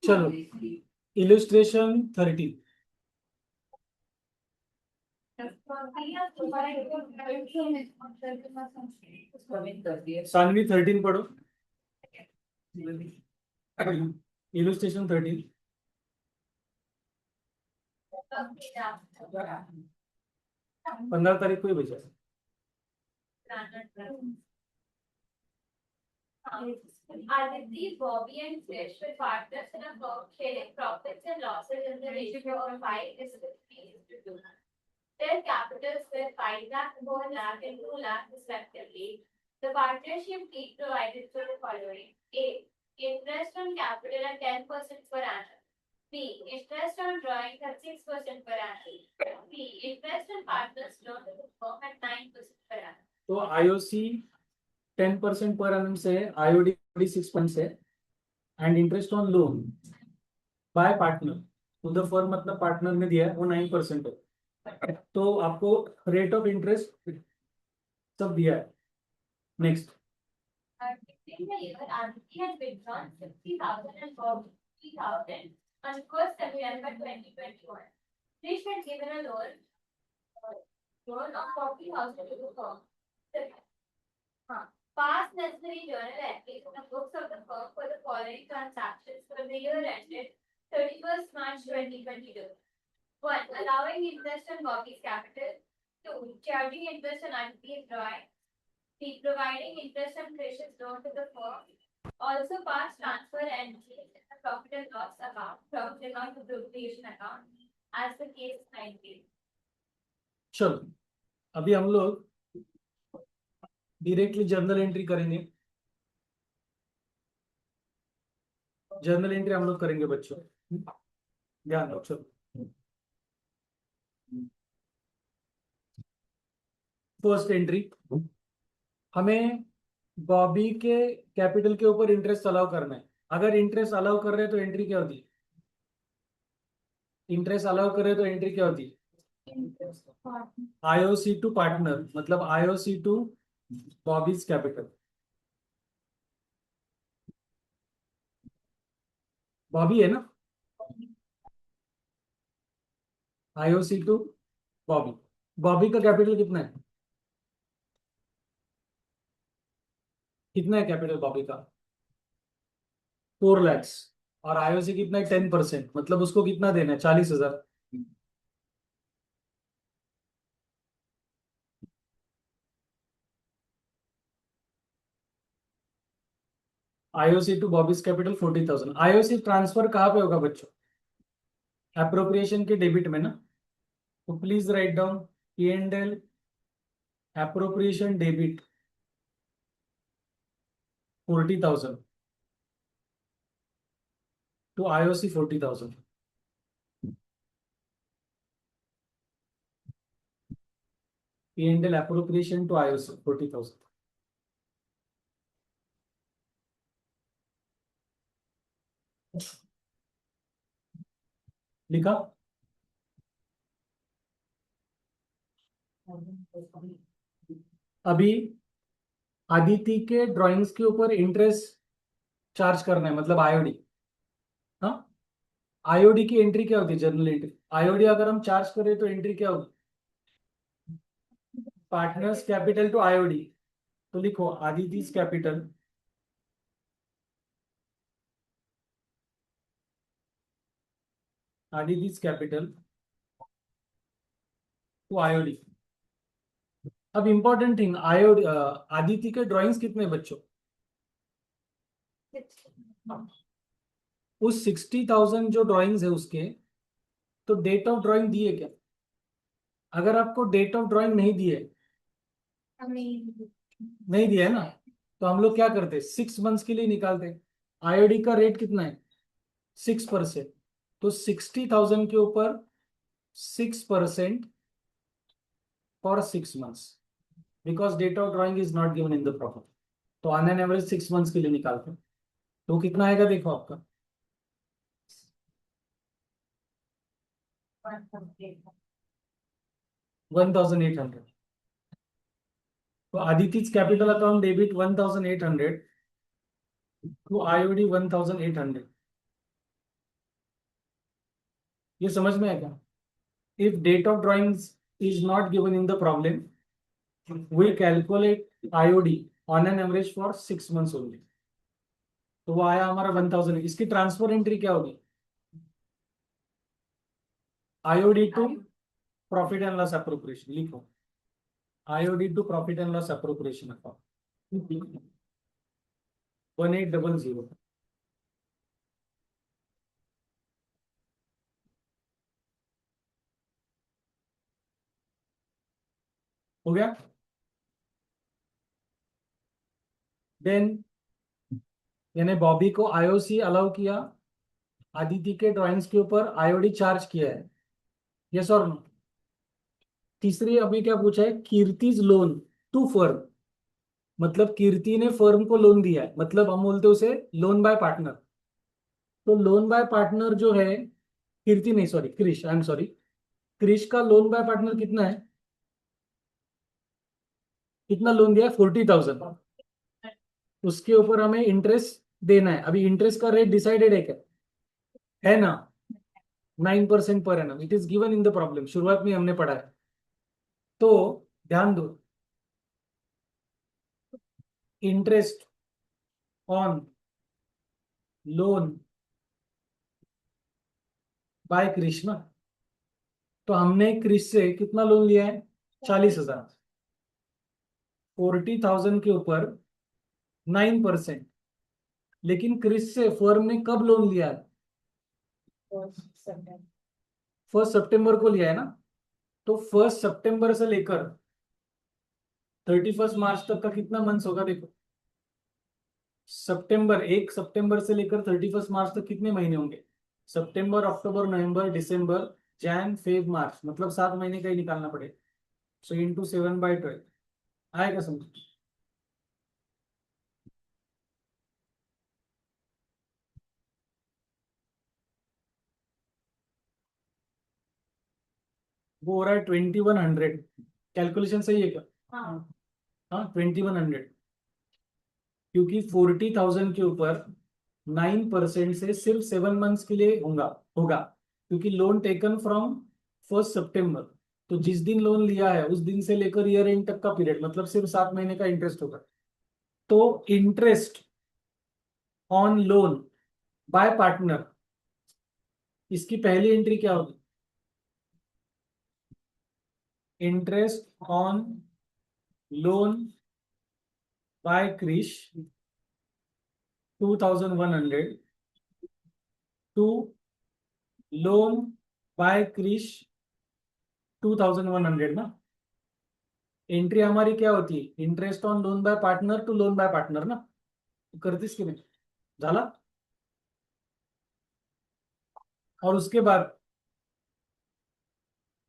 चलो इलस्ट्रेशन 13 सानवी 13 पढ़ो। इलस्ट्रेशन 13 15 तारीख को ही बचा। Aditi, Bobby, and Krish were partners in a firm sharing profits and losses in the ratio of 5:2. Their capitals were 5 lakh, 4 lakh, and 2 lakh respectively. The partnership fee provided for the following: A. Interest on capital at 10% per annum. B. Interest on drawing at 6% per annum. B. Interest on partners loan to the firm at 9% per annum. तो IOC 10% पर annum से, IOD 6% से, and interest on loan by partner to the firm, मतलब partner ने दिया है वो 9% है। तो आपको रेट ऑफ इंटरेस्ट सब दिया है। Next, In the year, Aditi had withdrawn 60,000 and 40,000 on 1st September 2021. Krish had given a loan of 40,000 to the firm. Past necessary journal entries in the books of the firm for the following transactions for the year ended 31st March 2022. 1. Allowing interest on Bobby's capital. 2. Charging interest on Aditi's drawing. 3. Providing interest on Krish's loan to the firm. Also past transfer entries in the profit and loss account, profit and loss appropriation account, as the case 19. चलो अभी हम लोग directly journal entry करेंगे। Journal entry हम लोग करेंगे बच्चों, ध्यान दो। चलो फर्स्ट एंट्री, हमें बॉबी के कैपिटल के ऊपर इंटरेस्ट अलाउ करना है। अगर इंटरेस्ट अलाउ कर रहे हैं तो एंट्री क्या होती है? इंटरेस्ट अलाउ कर रहे हैं तो एंट्री क्या होती है? आईओसी टू पार्टनर, मतलब IOC to Bobby's capital. Bobby है ना, आईओसी टू बॉबी। बॉबी का कैपिटल कितना है? कितना है कैपिटल बॉबी का? 4 lakhs। और आईओसी कितना है? 10%, मतलब उसको कितना देना है? 40,000। IOC to Bobby's capital 40,000। IOC transfer कहाँ पे होगा बच्चों? एप्रोप्रिएशन के डेबिट में ना। तो please write down P&L appropriation debit 40,000 to IOC 40,000। P&L appropriation to IOC 40,000। लिखा? अभी आदिति के ड्राइंग्स के ऊपर इंटरेस्ट चार्ज करना है, मतलब आईओडी। हाँ, आईओडी की एंट्री क्या होती है? Journal entry. आईओडी अगर हम चार्ज करें तो एंट्री क्या होगी? Partners capital to IOD. तो लिखो आदिति's कैपिटल टू आईओडी। अब इंपॉर्टेंट थिंग, आईओडी आदिति के ड्राइंग्स कितने बच्चों? उस 60,000 जो ड्राइंग्स है उसके, तो डेट ऑफ ड्राइंग दी है क्या? अगर आपको डेट ऑफ ड्राइंग नहीं दी है, नहीं दिया है ना, तो हम लोग क्या करते हैं? 6 मंथ्स के लिए निकालते। आईओडी का रेट कितना है? 6%। तो 60,000 के ऊपर 6% for 6 months, because date of drawing is not given in the profit. तो ऑन एन एवरेज 6 मंथ्स के लिए निकालते हैं। तो कितना आएगा देखो आपका? 1,800। तो Aditi's capital account debit 1,800 to IOD 1,800। ये समझ में आएगा? If date of drawing is not given in the problem, we calculate IOD on an average for 6 months only. तो वो आया हमारा 1000। इसकी ट्रांसफर एंट्री क्या होगी? IOD to profit and loss appropriation लिखो। IOD to profit and loss appropriation account 1800। हो गया? देन यानी बॉबी को आईओसी अलाउ किया, आदिति के ड्राइंग्स के ऊपर आईओडी चार्ज किया है, यस और नो? तीसरी अभी क्या पूछा है? कीर्तिज लोन टू फर्म, मतलब कीर्ति ने फर्म को लोन दिया है, मतलब हम बोलते हैं उसे लोन बाय पार्टनर। तो लोन बाय पार्टनर जो है, कीर्ति नहीं, sorry Krish, I am sorry, Krish का लोन बाय पार्टनर कितना है? कितना लोन दिया है? 40,000। उसके ऊपर हमें इंटरेस्ट देना है। अभी इंटरेस्ट का रेट डिसाइडेड है क्या? है ना? 9% per annum, it is given in the problem, शुरुआत में हमने पढ़ा है। तो ध्यान दो, interest on loan bye Krishna, तो हमने क्रिश से कितना लोन लिया है? 40,000। 40,000 के ऊपर 9%। लेकिन क्रिश से फर्म ने कब लोन लिया है? 1 सितंबर को लिया है ना? तो 1 सितंबर से लेकर 31 मार्च तक का कितना मंथ्स होगा देखो। सितंबर, 1 सितंबर से लेकर 31 मार्च तक कितने महीने होंगे? सितंबर, अक्टूबर, नवंबर, दिसंबर, जैन, फेब, मार्च, मतलब 7 महीने का ही निकालना पड़ेगा। सो इंटू 7/12 आएगा समझ? वो हो रहा है 2100। कैलकुलेशन सही है क्या? हाँ। हाँ, 2100। क्योंकि 40,000 के ऊपर 9% से सिर्फ 7 मंथ्स के लिए होगा होगा क्योंकि लोन टेकन फ्रॉम 1 सितंबर। तो जिस दिन लोन लिया है उस दिन से लेकर ईयर एंड तक का पीरियड, मतलब सिर्फ 7 महीने का इंटरेस्ट होगा। तो interest on loan by partner, इसकी पहली एंट्री क्या होगी? Interest on loan by Krish 2,100 to loan by Krish 2,100 ना। एंट्री हमारी क्या होती है? Interest on loan by partner to loan by partner ना। करतीस की नाही झाला? और उसके बाद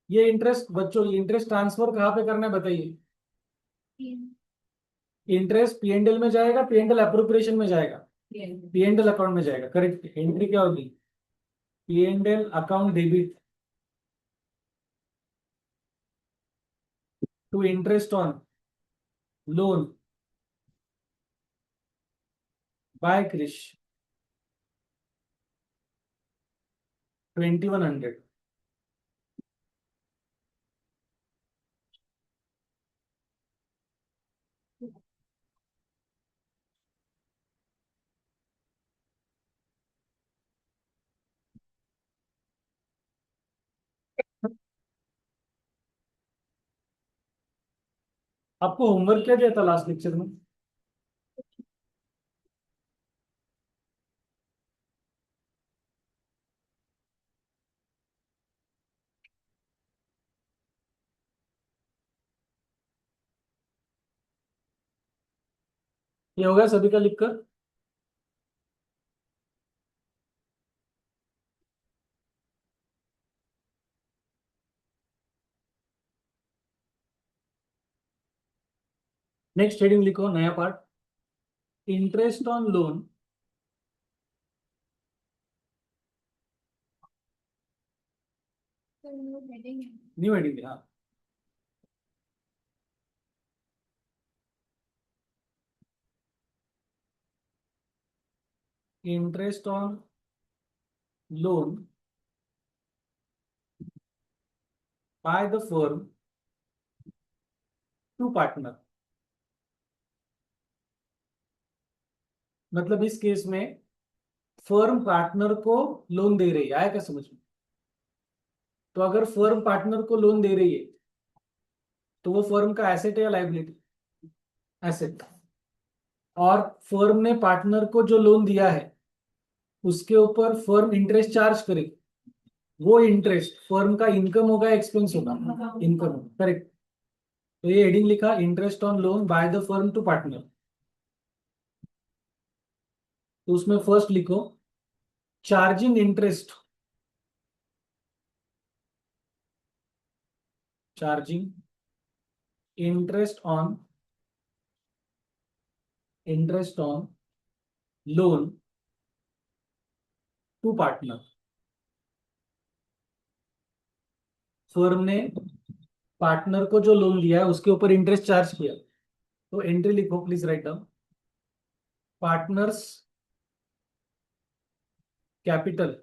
ये इंटरेस्ट बच्चों, ये इंटरेस्ट ट्रांसफर कहाँ पे करना है बताइए? इंटरेस्ट पीएनडल में जाएगा, पीएनडल अप्रोप्रिएशन में जाएगा, पीएनडल अकाउंट में जाएगा। करेक्ट। एंट्री क्या होगी? P and L account debit to interest on loan by Krish 2,100। आपको होमवर्क क्या दिया था लास्ट लेक्चर में? ये होगा सभी का लिखकर? नेक्स्ट हेडिंग लिखो, नया part, interest on loan new heading. हाँ, interest on loan by the firm to partner. मतलब इस केस में फर्म पार्टनर को लोन दे रही है, आया क्या समझ में? तो अगर फर्म पार्टनर को लोन दे रही है तो वो फर्म का एसेट है या लाइबिलिटी? एसेट। और फर्म ने पार्टनर को जो लोन दिया है उसके ऊपर फर्म इंटरेस्ट चार्ज करे, वो इंटरेस्ट फर्म का इनकम होगा, एक्सपेंस होगा? इनकम होगा, करेक्ट। तो ये हेडिंग लिखा, interest on loan by the firm to partner. तो उसमें फर्स्ट लिखो charging interest, charging interest on loan to partner. Firm ने पार्टनर को जो लोन दिया है उसके ऊपर इंटरेस्ट चार्ज किया। तो एंट्री लिखो, please write down partners capital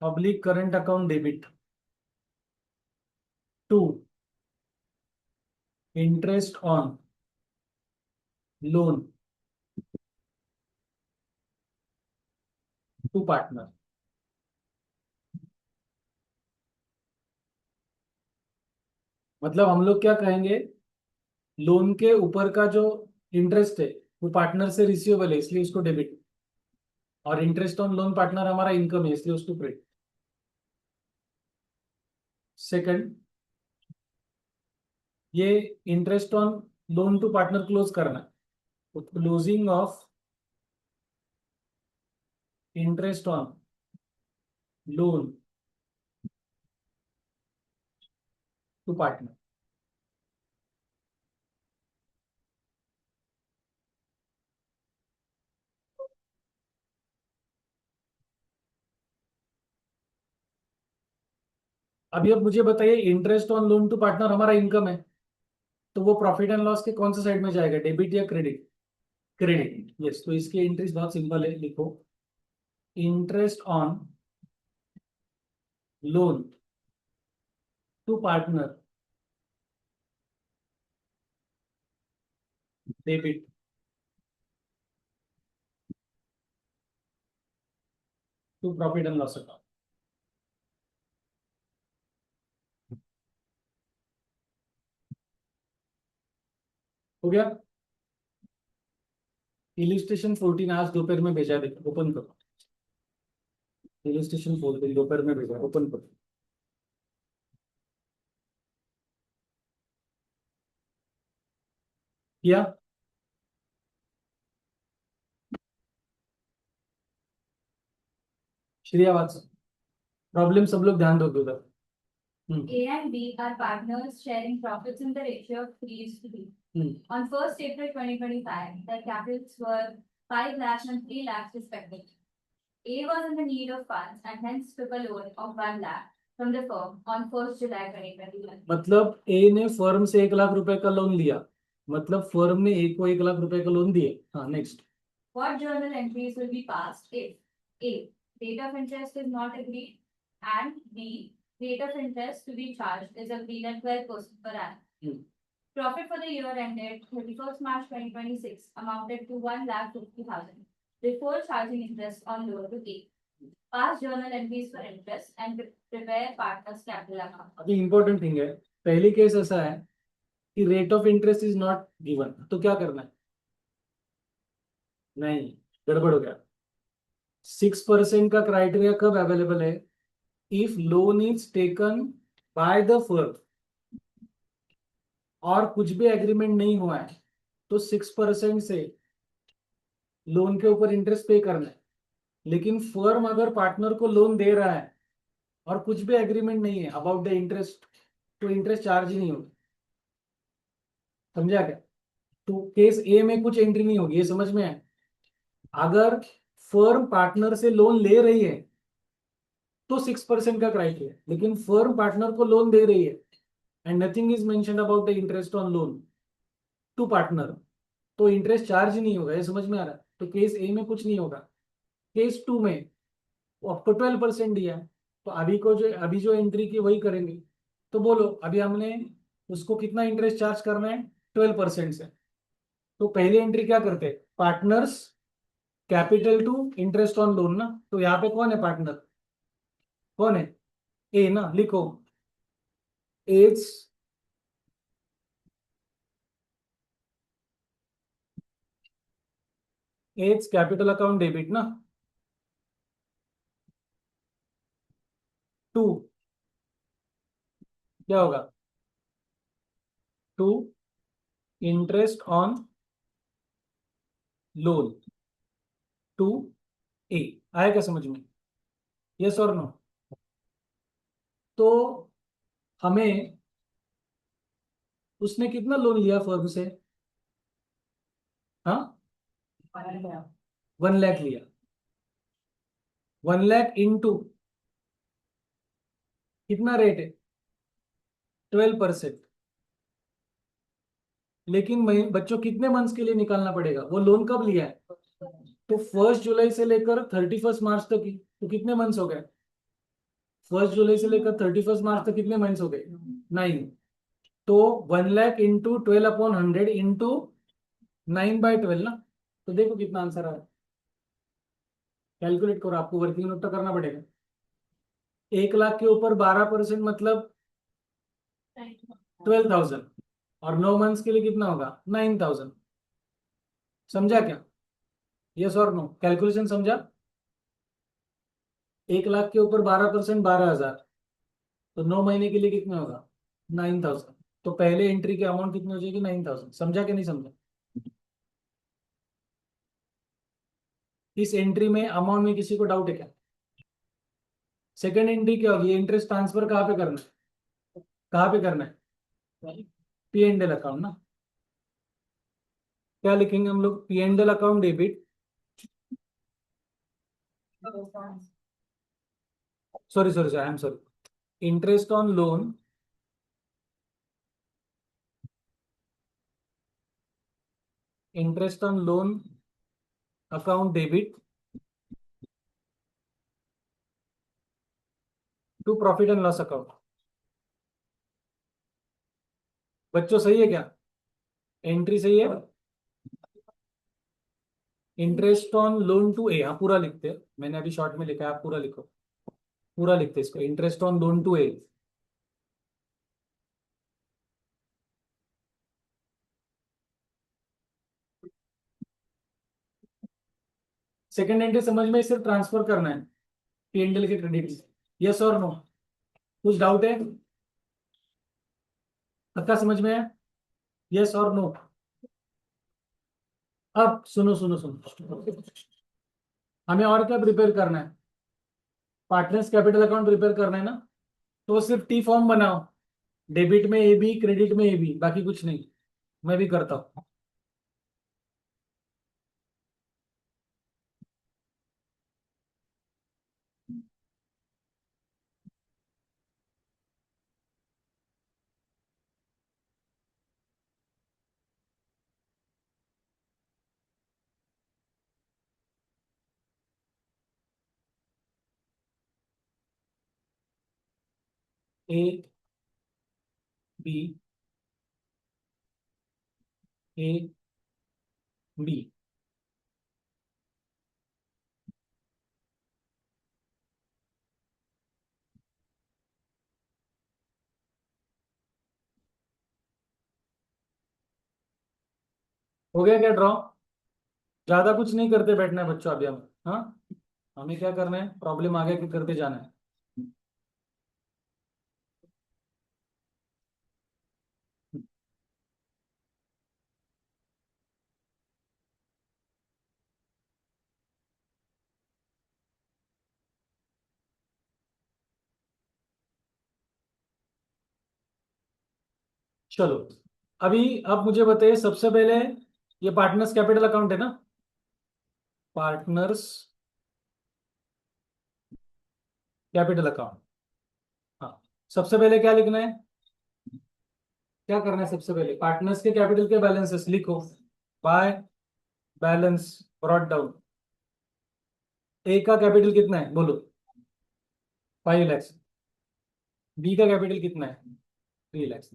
public current account debit to interest on loan to partner. मतलब हम लोग क्या कहेंगे, लोन के ऊपर का जो इंटरेस्ट है वो पार्टनर से रिसीवेबल है इसलिए उसको डेबिट, और इंटरेस्ट ऑन लोन पार्टनर हमारा इनकम है इसलिए उसको क्रेडिट। सेकंड, ये interest on loan to partner close करना, तो closing of interest on loan to partner. अब मुझे बताइए, interest on loan to partner हमारा इनकम है तो वो प्रॉफिट एंड लॉस के कौन से साइड में जाएगा, डेबिट या क्रेडिट? Credit, yes. तो इसकी एंट्रीज बहुत सिंपल है, लिखो interest on loan to partner debit to profit and loss account. हो गया? इलिस्ट्रेशन 14 आज दोपहर में भेजा, देखो ओपन करो। इलिस्ट्रेशन 14 दोपहर में भेजा, ओपन करो। किया? श्रेया बात, प्रॉब्लम सब लोग ध्यान दोगे उधर। A and B are partners sharing profits in the ratio of 3:3. On 1st April 2025, their capitals were 5 lakhs and 3 lakhs respectively. A was in the need of funds and hence took a loan of 1 lakh from the firm on 1st July 2021. मतलब ए ने firm से 1 लाख रुपए का loan लिया, मतलब firm ने ए को 1 लाख रुपए का लोन दिए। हाँ, next. What journal entries will be passed if A, rate of interest is not agreed, and B, rate of interest to be charged is agreed at 12% per annum. Profit for the year ended 31st March 2026 amounted to 1,50,000 before charging interest on loan to A. Pass journal entries for interest and prepare partners capital account. अभी important thing है, पहली case ऐसा है कि rate of interest is not given, तो क्या करना है? नहीं, गड़बड़ हो गया। 6% का क्राइटेरिया कब अवेलेबल है? If loan is taken by the firm और कुछ भी एग्रीमेंट नहीं हुआ है तो 6% से लोन के ऊपर इंटरेस्ट पे करना है। लेकिन फर्म अगर पार्टनर को लोन दे रहा है और कुछ भी एग्रीमेंट नहीं है अबाउट द इंटरेस्ट, तो इंटरेस्ट चार्ज ही नहीं होगा। समझा क्या? तो केस ए में कुछ एंट्री नहीं होगी, ये समझ में है? अगर फर्म पार्टनर से लोन ले रही है तो 6% का क्राइटेरिया, लेकिन फर्म पार्टनर को लोन दे रही है and nothing is mention about the interest on loan to partner, तो इंटरेस्ट चार्ज नहीं होगा। ये समझ में आ रहा है? तो केस ए में कुछ नहीं होगा। केस टू में आपको 12% दिया है, तो अभी जो एंट्री की वही करेंगे। तो बोलो अभी हमने उसको कितना इंटरेस्ट चार्ज करना है, 12% से। तो पहली एंट्री क्या करते हैं, partners capital to interest on loan ना। तो यहाँ पे कौन है पार्टनर, कौन है, ए ना, लिखो as as capital account debit ना, टू क्या होगा, to interest on loan to A. आया क्या समझ में, यस और नो। तो हमें उसने कितना लोन लिया फर्म से, हाँ 1 लाख लिया। 1 लाख इंटू कितना रेट है, 12%। लेकिन बच्चों कितने मंथ्स के लिए निकालना पड़ेगा, वो लोन कब लिया है, तो 1 जुलाई से लेकर 31 मार्च तक ही, तो कितने मंथ्स हो गए, 1 जुलाई से लेकर 31 मार्च तक कितने मंथ्स हो गए, 9। तो 1 लाख इंटू 12/100 इंटू 9/12 ना। तो देखो कितना आंसर आया, कैलकुलेट करो, आपको वर्किंग नोट तो करना पड़ेगा। 1 लाख के ऊपर 12% मतलब 12,000, और 9 मंथ्स के लिए कितना होगा, 9,000। समझा क्या, यस और नो, कैलकुलेशन समझा। 1 लाख के ऊपर 12%, 12,000, तो 9 महीने के लिए कितना होगा, 9,000। तो पहले एंट्री की अमाउंट कितनी हो जाएगी, 9,000। समझा कि नहीं समझा। इस एंट्री में अमाउंट में किसी को डाउट है क्या। सेकंड एंट्री क्या होगी, इंटरेस्ट ट्रांसफर कहाँ पे करना है, कहाँ पे करना है, P&L अकाउंट ना। क्या लिखेंगे हम लोग, P&L account debit, sorry sorry sorry, I am sorry, interest on loan interest on loan account debit to profit and loss account. बच्चों सही है क्या, एंट्री सही है। Interest on loan to A, हाँ पूरा लिखते हैं, मैंने अभी शॉर्ट में लिखा है, आप पूरा लिखो, पूरा लिखते हैं इसको, interest on loan to A. Second entry समझ में, सिर्फ ट्रांसफर करना है P&L के क्रेडिट, यस और नो, कुछ डाउट है, पक्का समझ में है, यस और नो। अब सुनो सुनो सुनो, हमें और क्या प्रिपेयर करना है, पार्टनर्स कैपिटल अकाउंट प्रिपेयर करना है ना। तो सिर्फ टी फॉर्म बनाओ, डेबिट में ए बी, क्रेडिट में ए बी, बाकी कुछ नहीं। मैं भी करता हूँ। ए बी, ए बी, हो गया क्या ड्रॉ। ज्यादा कुछ नहीं करते बैठना है बच्चों अभी हमें, हाँ हमें क्या करना है, प्रॉब्लम आगे के करते जाना है। चलो अभी आप मुझे बताइए सबसे पहले, ये पार्टनर्स कैपिटल अकाउंट है ना, पार्टनर्स कैपिटल अकाउंट, हाँ सबसे पहले क्या लिखना है, क्या करना है, सबसे पहले पार्टनर्स के कैपिटल के बैलेंसेस लिखो, बाय बैलेंस ब्रॉट डाउन। ए का कैपिटल कितना है बोलो, 5 लाख। बी का कैपिटल कितना है? 3 लाख।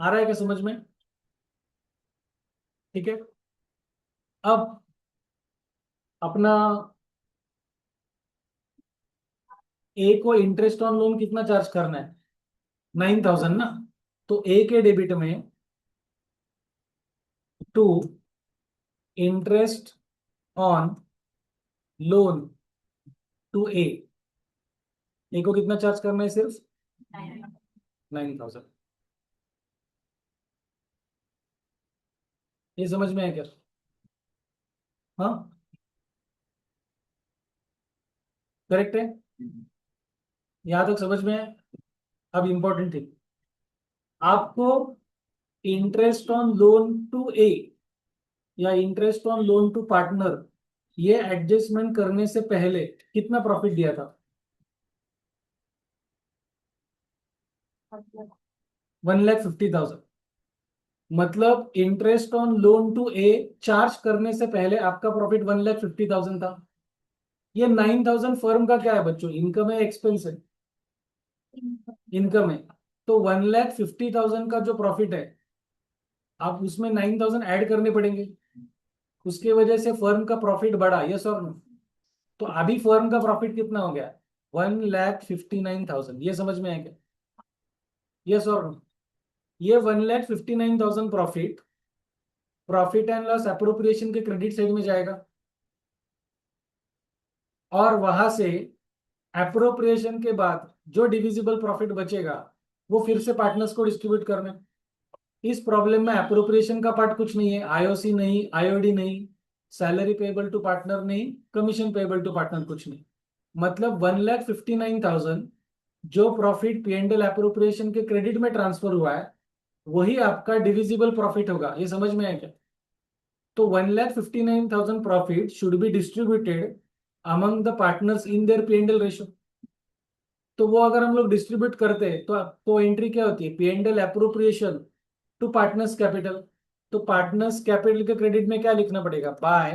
आ रहा है क्या समझ में? ठीक है। अब अपना ए को इंटरेस्ट ऑन लोन कितना चार्ज करना है? 9,000 ना। तो ए के डेबिट में to interest on loan to A को कितना चार्ज करना है? सिर्फ 9,000। ये समझ में है क्या? हाँ, करेक्ट है। यहां तक समझ में है। अब इंपॉर्टेंट थिंग, आपको interest on loan to A या interest on loan to partner ये एडजस्टमेंट करने से पहले कितना प्रॉफिट दिया था? 1,50,000। मतलब interest on loan to A charge करने से पहले आपका प्रॉफिट 1,50,000 था। ये 9,000 फर्म का क्या है बच्चों? इनकम है, एक्सपेंस है? इनकम है। तो 1,50,000 का जो प्रॉफिट है, आप उसमें 9,000 ऐड करने पड़ेंगे। उसके वजह से फर्म का प्रॉफिट बढ़ा, यस और नो? तो अभी फर्म का प्रॉफिट कितना हो गया? 1,59,000। ये समझ में है क्या? यस और नो? ये 1,59,000 profit profit and loss appropriation के क्रेडिट साइड में जाएगा, और वहां से अप्रोप्रिएशन के बाद जो डिविजिबल प्रॉफिट बचेगा वो फिर से पार्टनर्स को डिस्ट्रीब्यूट करना है। इस प्रॉब्लम में अप्रोप्रिएशन का पार्ट कुछ नहीं है, आईओसी नहीं, आईओडी नहीं, सैलरी पेएबल टू पार्टनर नहीं, कमीशन पेएबल टू पार्टनर कुछ नहीं। मतलब 1,59,000 जो प्रॉफिट पीएनडल अप्रोप्रिएशन के क्रेडिट में ट्रांसफर हुआ है वही आपका डिविजिबल प्रॉफिट होगा। ये समझ में है क्या? तो 1,59,000 profit should be distributed among the partners in there पीएनडल ratio. तो वो अगर हम लोग डिस्ट्रीब्यूट करते हैं तो एंट्री क्या होती है? P and L appropriation to partners capital. तो पार्टनर्स कैपिटल के क्रेडिट में क्या लिखना पड़ेगा? By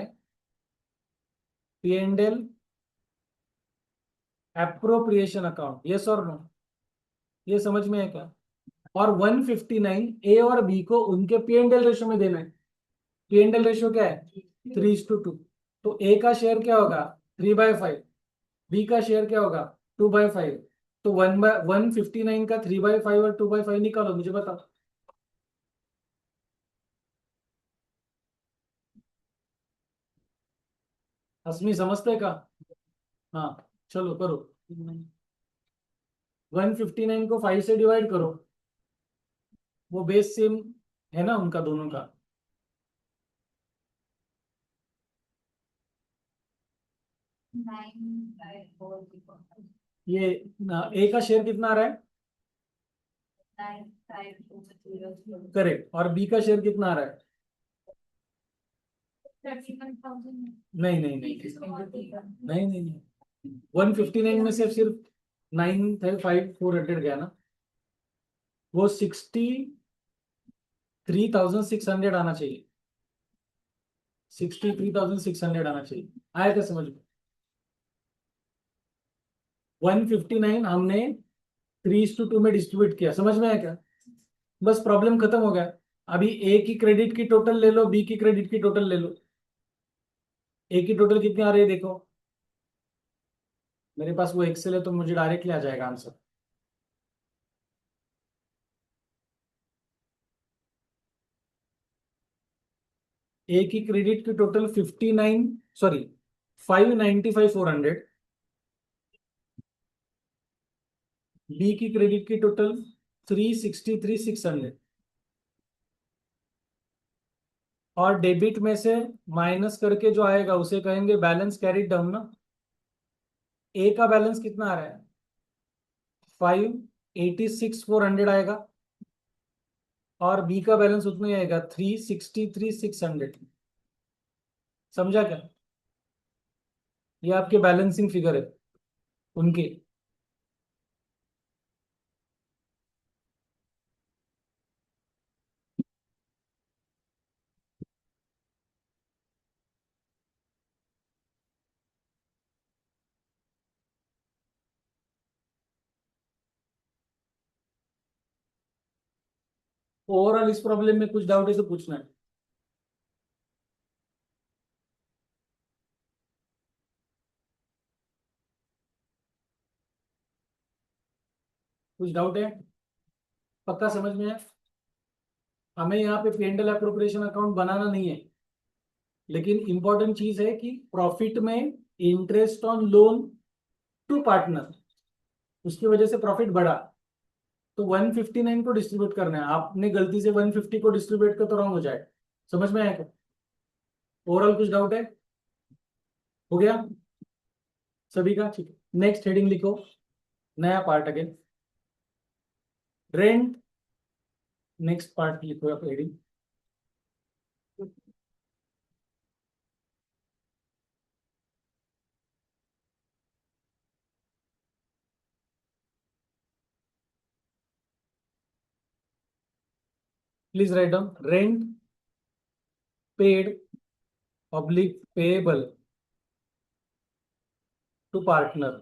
P and L appropriation account. Yes और नो? ये समझ में है क्या? और 159 ए और बी को उनके पीएनडल रेशो में देना है। पीएनडल रेशो क्या है? 3:2। तो ए का शेयर क्या होगा? 3/5। बी का शेयर क्या होगा? 2/5। तो 1/159 का 3/5 और 2/5 निकालो, मुझे बताओ। असमी समझते का? हाँ, चलो करो। 159 को 5 से डिवाइड करो, वो बेस सेम है ना उनका दोनों का। ये ए का शेयर कितना आ रहा है? करेक्ट। और बी का शेयर कितना आ रहा है? नहीं नहीं नहीं नहीं नहीं नहीं। 159 में से सिर्फ 9,500 गया ना। वो 63,600 आना चाहिए। 63,600 आना चाहिए। आया क्या समझ में? 159 हमने 3:2 में डिस्ट्रीब्यूट किया, समझ में आया क्या? बस प्रॉब्लम खत्म हो गया। अभी ए की क्रेडिट की टोटल ले लो, बी की क्रेडिट की टोटल ले लो। ए की टोटल कितनी आ रही है देखो। मेरे पास वो एक्सेल है तो मुझे डायरेक्टली आ जाएगा आंसर। ए की क्रेडिट की टोटल 59, सॉरी 595,400। बी की क्रेडिट की टोटल 363,600। और डेबिट में से माइनस करके जो आएगा उसे कहेंगे बैलेंस कैरिड डाउन ना। ए का बैलेंस कितना आ रहा है? 586,400 आएगा। और बी का बैलेंस उतना ही आएगा, 363,600। समझा क्या? ये आपके बैलेंसिंग फिगर है उनके। ओवरऑल इस प्रॉब्लम में कुछ डाउट है तो पूछना है। कुछ डाउट है? पक्का समझ में है? हमें यहाँ पे P&L अप्रोप्रिएशन अकाउंट बनाना नहीं है, लेकिन इंपॉर्टेंट चीज है कि प्रॉफिट में interest on loan to partner, उसकी वजह से प्रॉफिट बढ़ा, तो 159 को डिस्ट्रीब्यूट करना है। आपने गलती से 150 को डिस्ट्रीब्यूट कर तो रॉन्ग हो जाए। समझ में आया क्या? ओवरऑल कुछ डाउट है? हो गया सभी का? ठीक है, नेक्स्ट हेडिंग लिखो, नया part again, rent. Next part लिखो आप heading. Please write down, rent paid public payable to partner.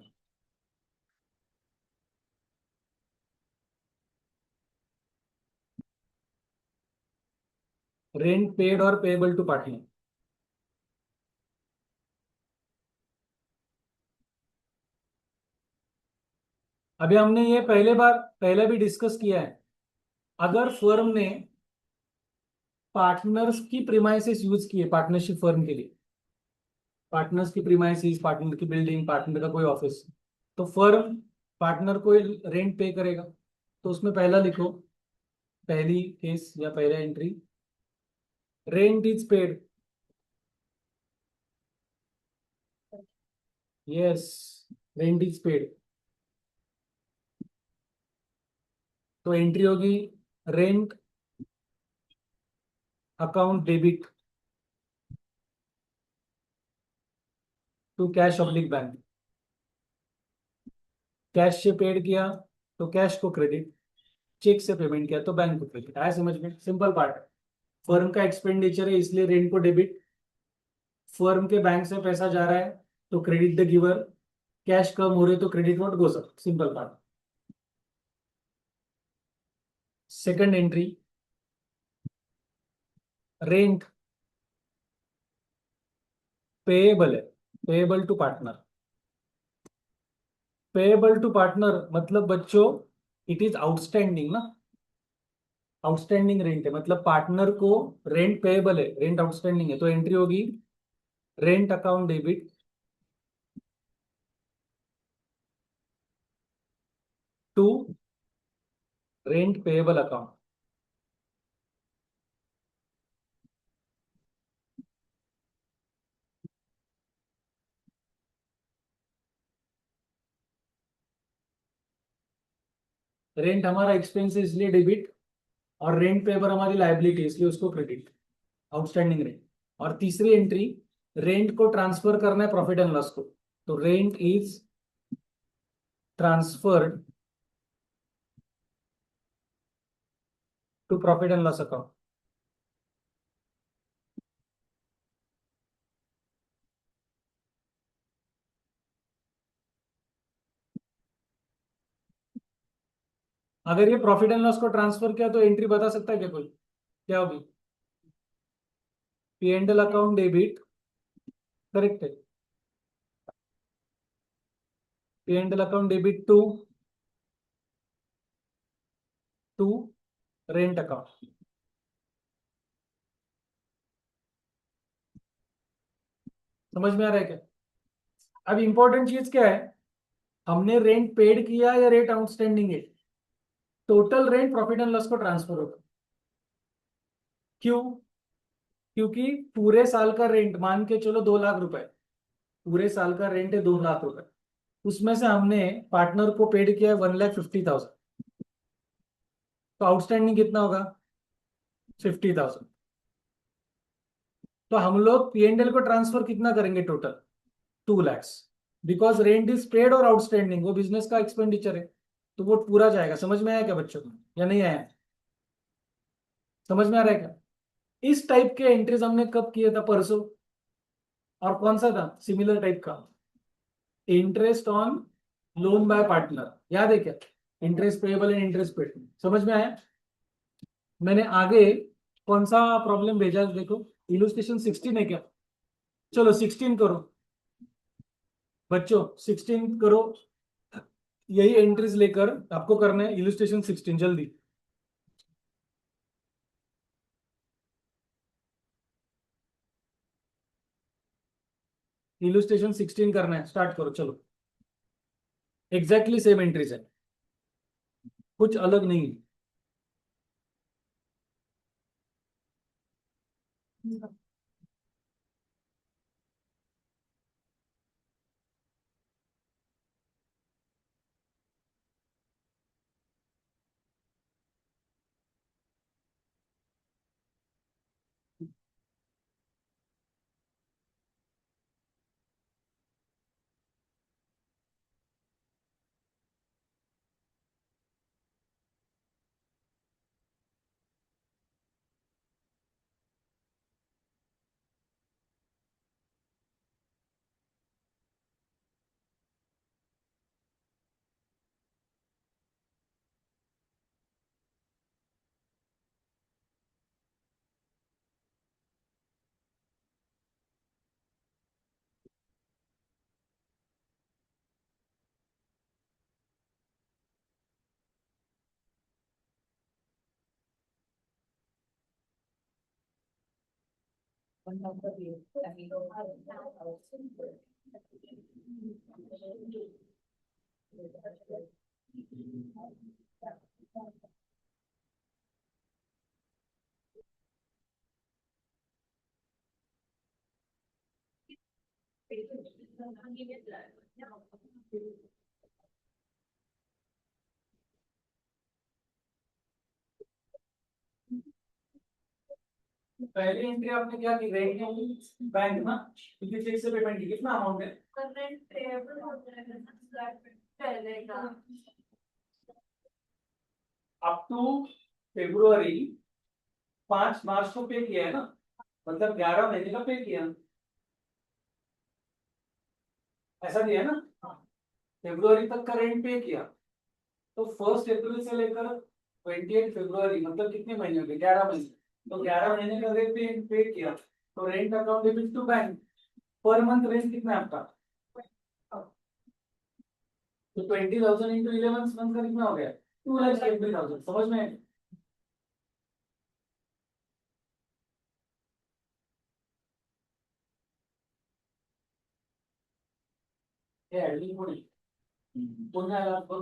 Rent paid और पेएबल टू पार्टनर। अभी हमने ये पहले भी डिस्कस किया है। अगर फर्म ने पार्टनर्स की प्रीमाइसेस यूज किए पार्टनरशिप फर्म के लिए, पार्टनर्स की प्रीमाइसेस, पार्टनर की बिल्डिंग, पार्टनर का कोई ऑफिस, तो फर्म पार्टनर को रेंट पे करेगा। तो उसमें पहला लिखो, पहली केस या पहला entry, rent is paid. Yes, rent is paid. तो एंट्री होगी rent account debit to cash oblique bank. Cash से पेड किया तो कैश को क्रेडिट, चेक से पेमेंट किया तो बैंक को क्रेडिट। आया समझ में? सिंपल पार्ट है। फर्म का एक्सपेंडिचर है इसलिए रेंट को डेबिट, फर्म के बैंक से पैसा जा रहा है तो क्रेडिट द गिवर, कैश कम हो रहे तो credit not goes up. Simple part. Second entry, rent payable है, payable to partner. Payable to partner मतलब बच्चों इट इज आउटस्टैंडिंग ना, आउटस्टैंडिंग रेंट है, मतलब पार्टनर को रेंट पेएबल है, रेंट आउटस्टैंडिंग है, तो एंट्री होगी rent account debit to rent payable account. Rent हमारा एक्सपेंस है इसलिए डेबिट, और रेंट पेपर हमारी लाइबिलिटी इसलिए उसको क्रेडिट, आउटस्टैंडिंग रेंट। और तीसरी एंट्री, रेंट को ट्रांसफर करना है प्रॉफिट एंड लॉस को, तो rent is transferred to profit and loss account. अगर ये प्रॉफिट एंड लॉस को ट्रांसफर किया तो एंट्री बता सकता है क्या कोई? क्या होगी? P&L अकाउंट डेबिट, करेक्ट है, P&L account debit to rent account. समझ में आ रहा है क्या? अब इंपॉर्टेंट चीज क्या है, हमने रेंट पेड किया या रेट आउटस्टैंडिंग है, total rent profit and loss को ट्रांसफर होगा। क्यों? क्योंकि पूरे साल का रेंट मान के चलो 2 लाख रुपए, पूरे साल का रेंट है 2 लाख रुपए, उसमें से हमने पार्टनर को पेड किया है 1,50,000, तो आउटस्टैंडिंग कितना होगा? 50,000। तो हम लोग P&L को ट्रांसफर कितना करेंगे total? 2 lakhs, because rent is paid और आउटस्टैंडिंग वो बिजनेस का एक्सपेंडिचर है, तो वो पूरा जाएगा। समझ में आया क्या बच्चों को या नहीं आया? समझ में आ रहा है क्या? इस टाइप के एंट्रीज हमने कब किए था? परसों। और कौन सा था सिमिलर टाइप का? Interest on loan by partner, याद है क्या? Interest payable and interest paid, समझ में आया? मैंने आगे कौन सा प्रॉब्लम भेजा है देखो, इलुस्ट्रेशन 16 है क्या? चलो 16 करो बच्चों, 16 करो। यही एंट्रीज लेकर आपको करना है इलुस्ट्रेशन 16 जल्दी। इलुस्ट्रेशन 16 करना है, स्टार्ट करो चलो। एग्जैक्टली सेम एंट्रीज है, कुछ अलग नहीं है। पहली एंट्री आपने क्या की, बैंक ना, क्योंकि चेक से पेमेंट की, कितना अमाउंट है? करंट पेएबल हो जाएगा ना, पहले का अप टू फेब्रुआरी 5 मार्च को पे किया है ना, मतलब 11 महीने का पे किया, ऐसा दिया है ना। फेब्रुआरी तक का रेंट पे किया, तो 1 अप्रैल से लेकर 28 फरवरी, मतलब कितने महीने हो गए? 11 महीने। तो 11 महीने का रेंट पे किया, तो rent account debit to bank. Per month rent कितना है आपका? तो 20,000 इंटू 11 मंथ का कितना हो गया? 2,70,000। समझ में? ये एडिटिंग थोड़ी बोलना है आपको।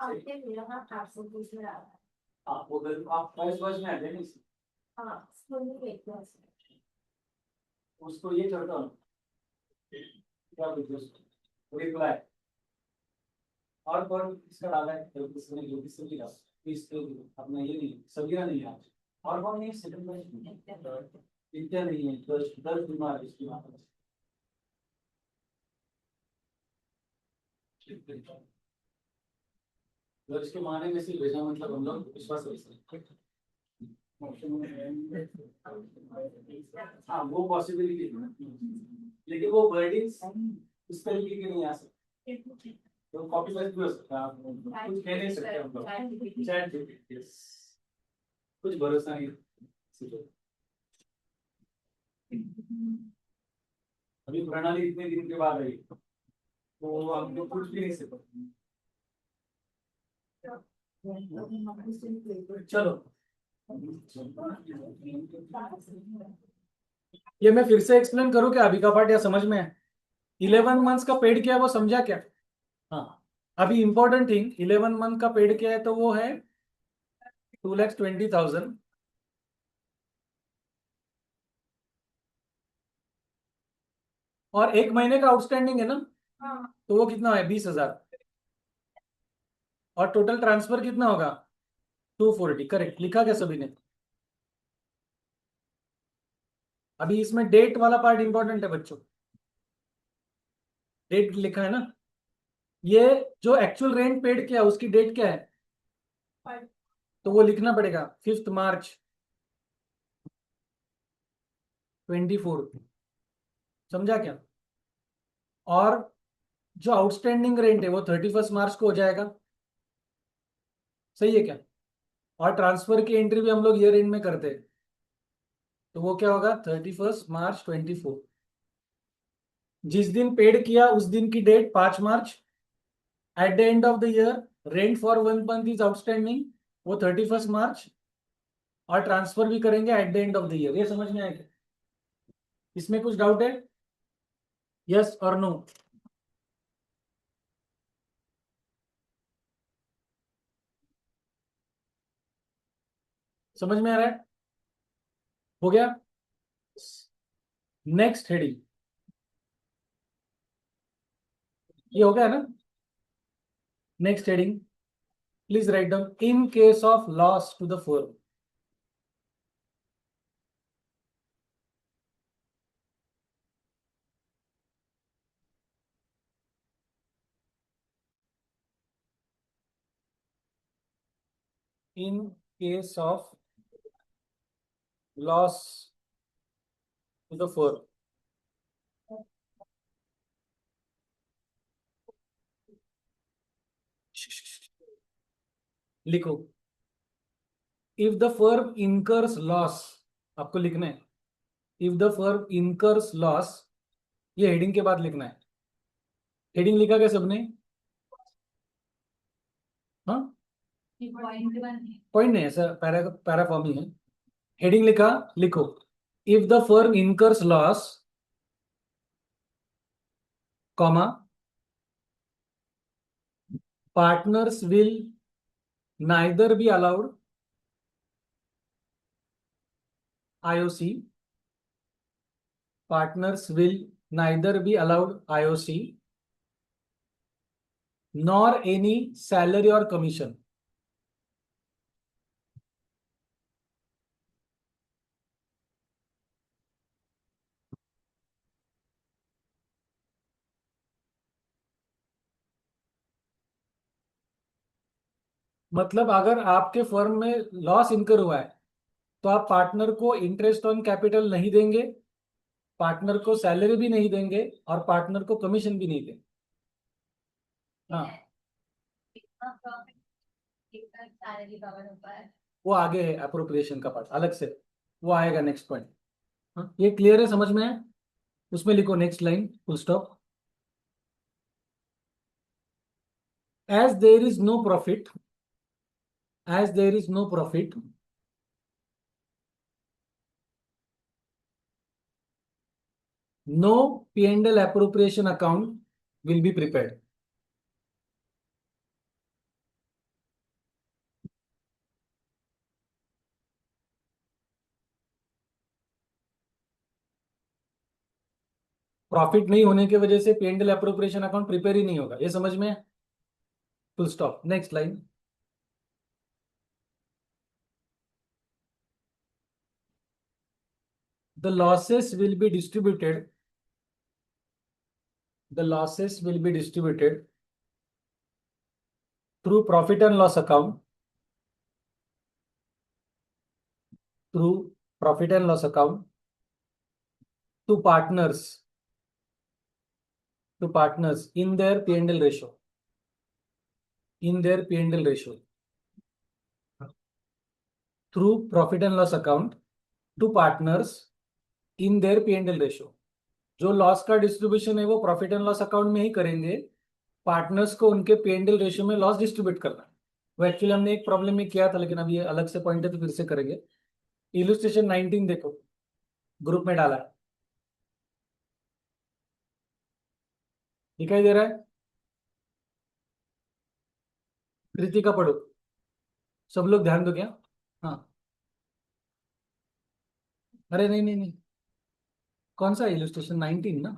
आपके मेरा ना आपसे पूछ रहा है। आप उधर आप फर्स्ट वर्ष में अटेंडेंस, हाँ स्कूल में देखते हैं। उसको ये चढ़ता हूँ, क्या बोलते हैं उसको, रिप्लाई। और पर इसका डाला है तो किसने जो किसने भी डाला, इस अपना ये नहीं सभी नहीं है। और कौन नहीं, सेकंड में इतना नहीं है, 10 बीमार इसकी बात है। तो इसके माने में से भेजा, मतलब हम लोग विश्वास कर सकते हैं। हाँ वो पॉसिबिलिटी है, लेकिन वो वर्डिंग्स इस तरीके के नहीं आ सकते, तो कॉपी पेस्ट भी हो सकता है, आप कुछ कह नहीं सकते हम लोग। चैट जीपीटी, यस, कुछ भरोसा नहीं है। अभी प्रणाली इतने दिन के बाद आई, तो हम लोग कुछ भी नहीं सकते। चलो ये मैं फिर से एक्सप्लेन करूँ क्या, अभी का पार्ट या समझ में है? 11 मंथ्स का पेड क्या है वो समझा क्या? हाँ, अभी इंपॉर्टेंट थिंग, 11 मंथ का पेड क्या है, तो वो है 2,20,000। और 1 महीने का आउटस्टैंडिंग है ना, तो वो कितना है? 20,000। और टोटल ट्रांसफर कितना होगा? 240। करेक्ट लिखा क्या सभी ने? अभी इसमें डेट वाला पार्ट इंपॉर्टेंट है बच्चों, डेट लिखा है ना। ये जो एक्चुअल रेंट पेड किया उसकी डेट क्या है? तो वो लिखना पड़ेगा 5 मार्च 24। समझा क्या? और जो आउटस्टैंडिंग रेंट है वो 31 मार्च को हो जाएगा। सही है क्या? और ट्रांसफर की एंट्री भी हम लोग ईयर एंड में करते हैं, तो वो क्या होगा 31 मार्च 24। जिस दिन पेड किया उस दिन की date 5 March. At the end of the year rent for 1 month is outstanding, वो 31 मार्च। और ट्रांसफर भी करेंगे at the end of the year. ये समझ में आया क्या? इसमें कुछ डाउट है? यस और नो? समझ में आ रहा है? हो गया। नेक्स्ट हेडिंग, ये हो गया ना? Next heading, please write down in case of loss to the firm. In case of loss to the firm, लिखो if the firm incurs loss. आपको लिखना है if the firm incurs loss, ये heading के बाद लिखना है। हेडिंग लिखा क्या सबने? हाँ, पॉइंट नहीं, ऐसा पैरा फॉर्म ही है। हेडिंग लिखा, लिखो if the firm incurs loss, comma partners will neither be allowed IOC, partners will neither be allowed IOC nor any salary or commission। मतलब अगर आपके फर्म में लॉस इनकर हुआ है तो आप पार्टनर को इंटरेस्ट ऑन कैपिटल नहीं देंगे, पार्टनर को सैलरी भी नहीं देंगे और पार्टनर को कमीशन भी नहीं देंगे। हाँ, वो आगे है अप्रोप्रिएशन का पार्ट अलग से, वो आएगा नेक्स्ट पॉइंट। हाँ, ये क्लियर है, समझ में है? उसमें लिखो next line full stop. As there is no profit, as there is no profit, no P&L appropriation account will be prepared। प्रॉफिट नहीं होने की वजह से P&L एप्रोप्रिएशन अकाउंट प्रिपेयर ही नहीं होगा, ये समझ में? Full stop. Next line, the losses will be distributed, the losses will be distributed through profit and loss account, through profit and loss account to partners, to partners in their P&L ratio, in their P&L ratio, through profit and loss account to partners in their P&L ratio. जो loss का distribution है वो profit and loss account में ही करेंगे, partners को उनके P&L ratio में loss distribute करना है। वो एक्चुअली हमने एक प्रॉब्लम में किया था, लेकिन अब ये अलग से पॉइंट है तो फिर से करेंगे। इलुस्ट्रेशन 19 देखो, ग्रुप में डाला है, दिखाई दे रहा है? कृतिका पढ़ो, सब लोग ध्यान दो क्या? हाँ, अरे नहीं नहीं नहीं, कौन सा इलुस्ट्रेशन 19 ना,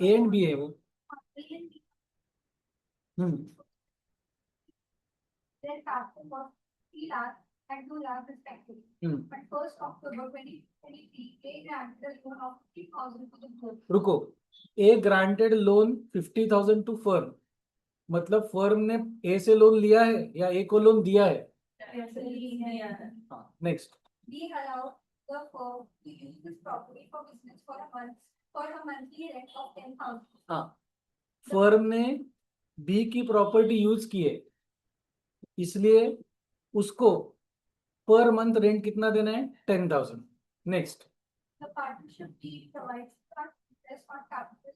A and B है वो। हम्म, Their capital was 3 lakh and 2 lakh respectively. Hmm, But 1st October 2023, they granted a loan of 50,000 to the group. रुको, ए ग्रांटेड लोन 50,000 टू फर्म, मतलब फर्म ने ए से लोन लिया है या ए को लोन दिया है? हाँ, next, We allowed the firm to use this property for business for a month, for a monthly rent of 10,000. हाँ, फर्म ने बी की प्रॉपर्टी यूज की है, इसलिए उसको पर मंथ रेंट कितना देना है? 10,000। Next, The partnership deed provides that interest on capital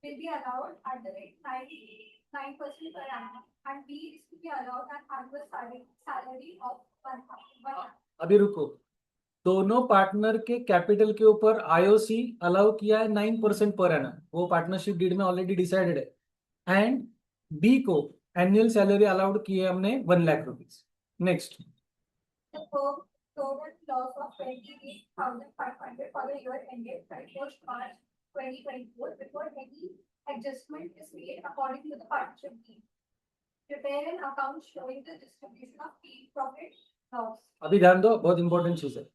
will be allowed at the rate 9% per annum, and B is to be allowed an annual salary of 1,000. अभी रुको, दोनों पार्टनर के कैपिटल के ऊपर IOC allow किया है 9% per annum, वो partnership deed में ऑलरेडी डिसाइडेड है। एंड बी को एनुअल सैलरी अलाउड की है हमने 1,00,000 rupees. Next, The firm total loss of 28,500 for the year ended 31st March 2024 before any adjustment is made according to the partnership deed. Prepare an account showing the distribution of fee profit loss. अभी ध्यान दो, बहुत important चीज है।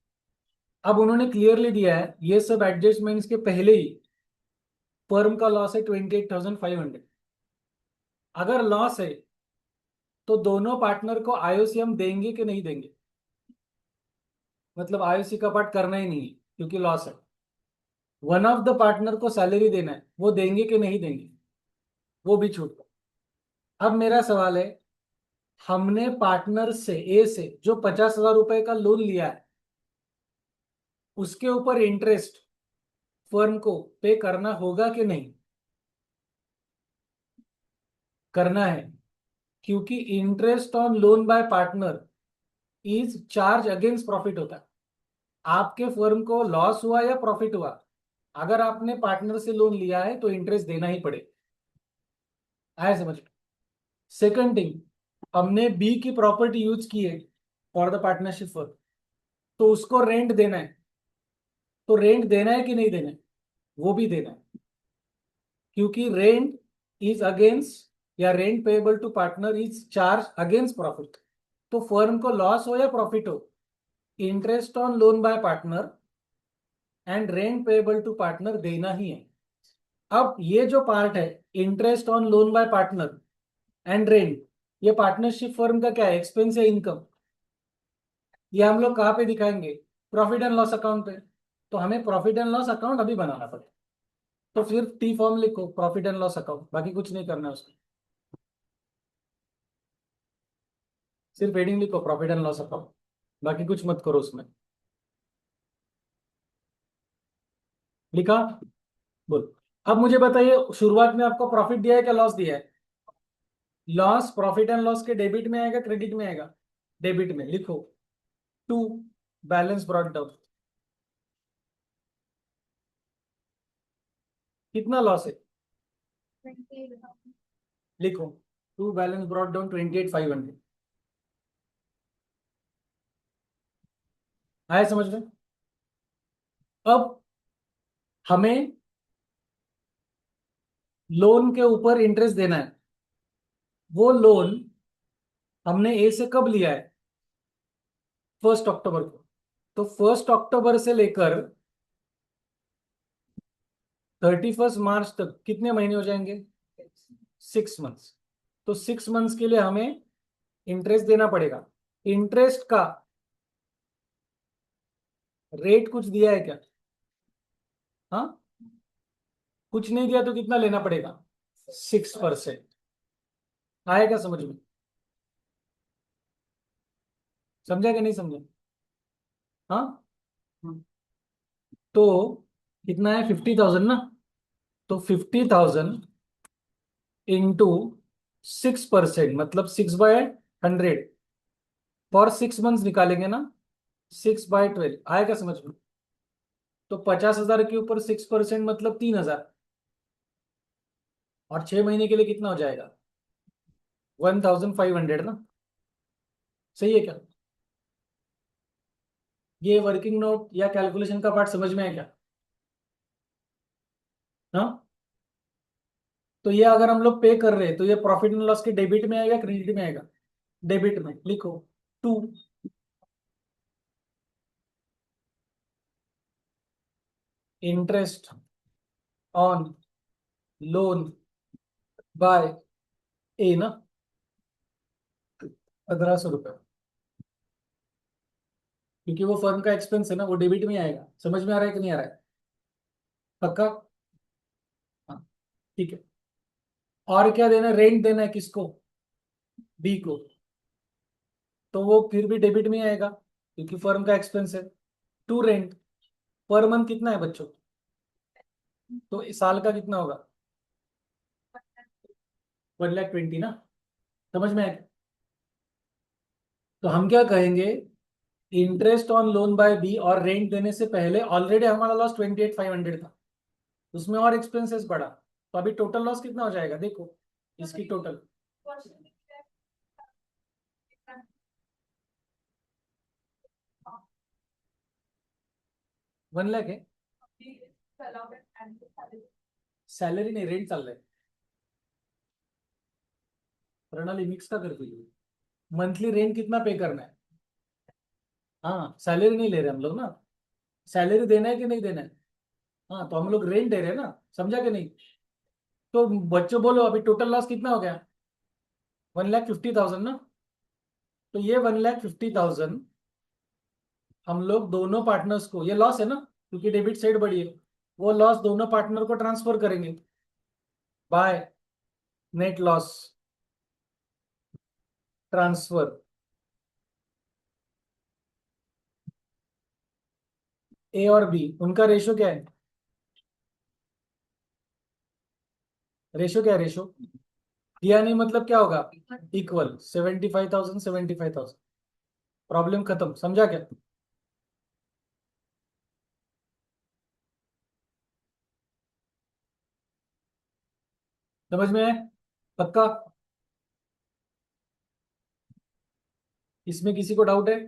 अब उन्होंने clearly दिया है ये सब एडजस्टमेंट्स के पहले ही फर्म का लॉस है 28,500। अगर लॉस है तो दोनों पार्टनर को आईओसी हम देंगे कि नहीं देंगे? मतलब आईओसी का पार्ट करना ही नहीं है क्योंकि लॉस है। वन ऑफ द पार्टनर को सैलरी देना है, वो देंगे कि नहीं देंगे? वो भी छूट। अब मेरा सवाल है, हमने पार्टनर से ए से जो 50,000 रुपए का लोन लिया है उसके ऊपर इंटरेस्ट फर्म को पे करना होगा कि नहीं? करना है, क्योंकि interest on loan by partner is charge against profit होता है। आपके फर्म को लॉस हुआ या प्रॉफिट हुआ, अगर आपने पार्टनर से लोन लिया है तो इंटरेस्ट देना ही पड़ेगा। आया समझ? सेकंड थिंग, हमने बी की प्रॉपर्टी यूज की है फॉर द पार्टनरशिप फर्म, तो उसको रेंट देना है। तो रेंट देना है कि नहीं देना है? वो भी देना है, क्योंकि रेंट इज अगेंस्ट या rent payable to partner is charge against profit. तो फर्म को लॉस हो या प्रॉफिट हो, interest on loan by partner and rent payable to partner देना ही है। अब ये जो पार्ट है interest on loan by partner and rent, ये पार्टनरशिप फर्म का क्या है? एक्सपेंस या इनकम? ये हम लोग कहाँ पे दिखाएंगे? प्रॉफिट एंड लॉस अकाउंट पे। तो हमें प्रॉफिट एंड लॉस अकाउंट अभी बनाना पड़ेगा। तो फिर टी फॉर्म लिखो, प्रॉफिट एंड लॉस अकाउंट, बाकी कुछ नहीं करना है उसको, सिर्फ हेडिंग लिखो प्रॉफिट एंड लॉस अकाउंट, बाकी कुछ मत करो उसमें। लिखा? बोल। अब मुझे बताइए, शुरुआत में आपको प्रॉफिट दिया है क्या लॉस दिया है? लॉस प्रॉफिट एंड लॉस के डेबिट में आएगा क्रेडिट में आएगा? डेबिट में। लिखो टू बैलेंस ब्रॉट डाउन। कितना लॉस है? 28,000. लिखो टू बैलेंस ब्रॉट डाउन 28,500। आया समझ में? अब हमें लोन के ऊपर इंटरेस्ट देना है। वो लोन हमने ए से कब लिया है? 1 अक्टूबर को। तो 1 अक्टूबर से लेकर 31 मार्च तक कितने महीने हो जाएंगे? 6 मंथ्स। तो 6 मंथ्स के लिए हमें इंटरेस्ट देना पड़ेगा। इंटरेस्ट का रेट कुछ दिया है क्या? हाँ, कुछ नहीं दिया तो कितना लेना पड़ेगा? 6%। आएगा समझ में? समझा कि नहीं समझा? हाँ। तो कितना है? 50,000 ना। तो 50,000 इंटू 6% मतलब 6/100 फॉर 6 मंथ्स निकालेंगे ना, 6/12 आएगा समझ में? तो 50,000 के ऊपर 6% मतलब 3,000, और 6 महीने के लिए कितना हो जाएगा? 1,500 ना। सही है क्या? ये वर्किंग नोट या कैलकुलेशन का पार्ट समझ में है क्या? हाँ। तो ये अगर हम लोग पे कर रहे हैं तो ये प्रॉफिट एंड लॉस के डेबिट में आएगा क्रेडिट में आएगा? डेबिट में। लिखो to interest on loan by A ना, 1,500 रुपये, क्योंकि वो फर्म का एक्सपेंस है ना, वो डेबिट में आएगा। समझ में आ रहा है कि नहीं आ रहा है? पक्का? हाँ, ठीक है। और क्या देना है? रेंट देना है किसको? बी को। तो वो फिर भी डेबिट में आएगा क्योंकि फर्म का एक्सपेंस है। टू रेंट, पर मंथ कितना है बच्चों? तो इस साल का कितना होगा? 1,20,000 ना। समझ में आया? तो हम क्या कहेंगे, interest on loan by B और रेंट देने से पहले ऑलरेडी हमारा लॉस 28,500 था, उसमें और एक्सपेंसेस बढ़ा, तो अभी टोटल लॉस कितना हो जाएगा देखो, इसकी टोटल। वन लाख है। सैलरी नहीं, रेंट चल रहा है। प्रणाली मिक्स का करती है। मंथली रेंट कितना पे करना है? हाँ, सैलरी नहीं ले रहे हम लोग ना। सैलरी देना है कि नहीं देना है? हाँ, तो हम लोग रेंट दे रहे हैं ना, समझा कि नहीं? तो बच्चों बोलो अभी टोटल लॉस कितना हो गया? 1,50,000 ना। तो ये 1,50,000 हम लोग दोनों पार्टनर्स को, ये लॉस है ना क्योंकि डेबिट साइड बढ़ी है, वो लॉस दोनों पार्टनर को ट्रांसफर करेंगे बाय नेट लॉस ट्रांसफर। ए और बी उनका रेशो क्या है? रेशो क्या है? रेशो दिया नहीं मतलब क्या होगा? इक्वल 75,000 75,000। प्रॉब्लम खत्म, समझा क्या? समझ में है? पक्का? इसमें किसी को डाउट है?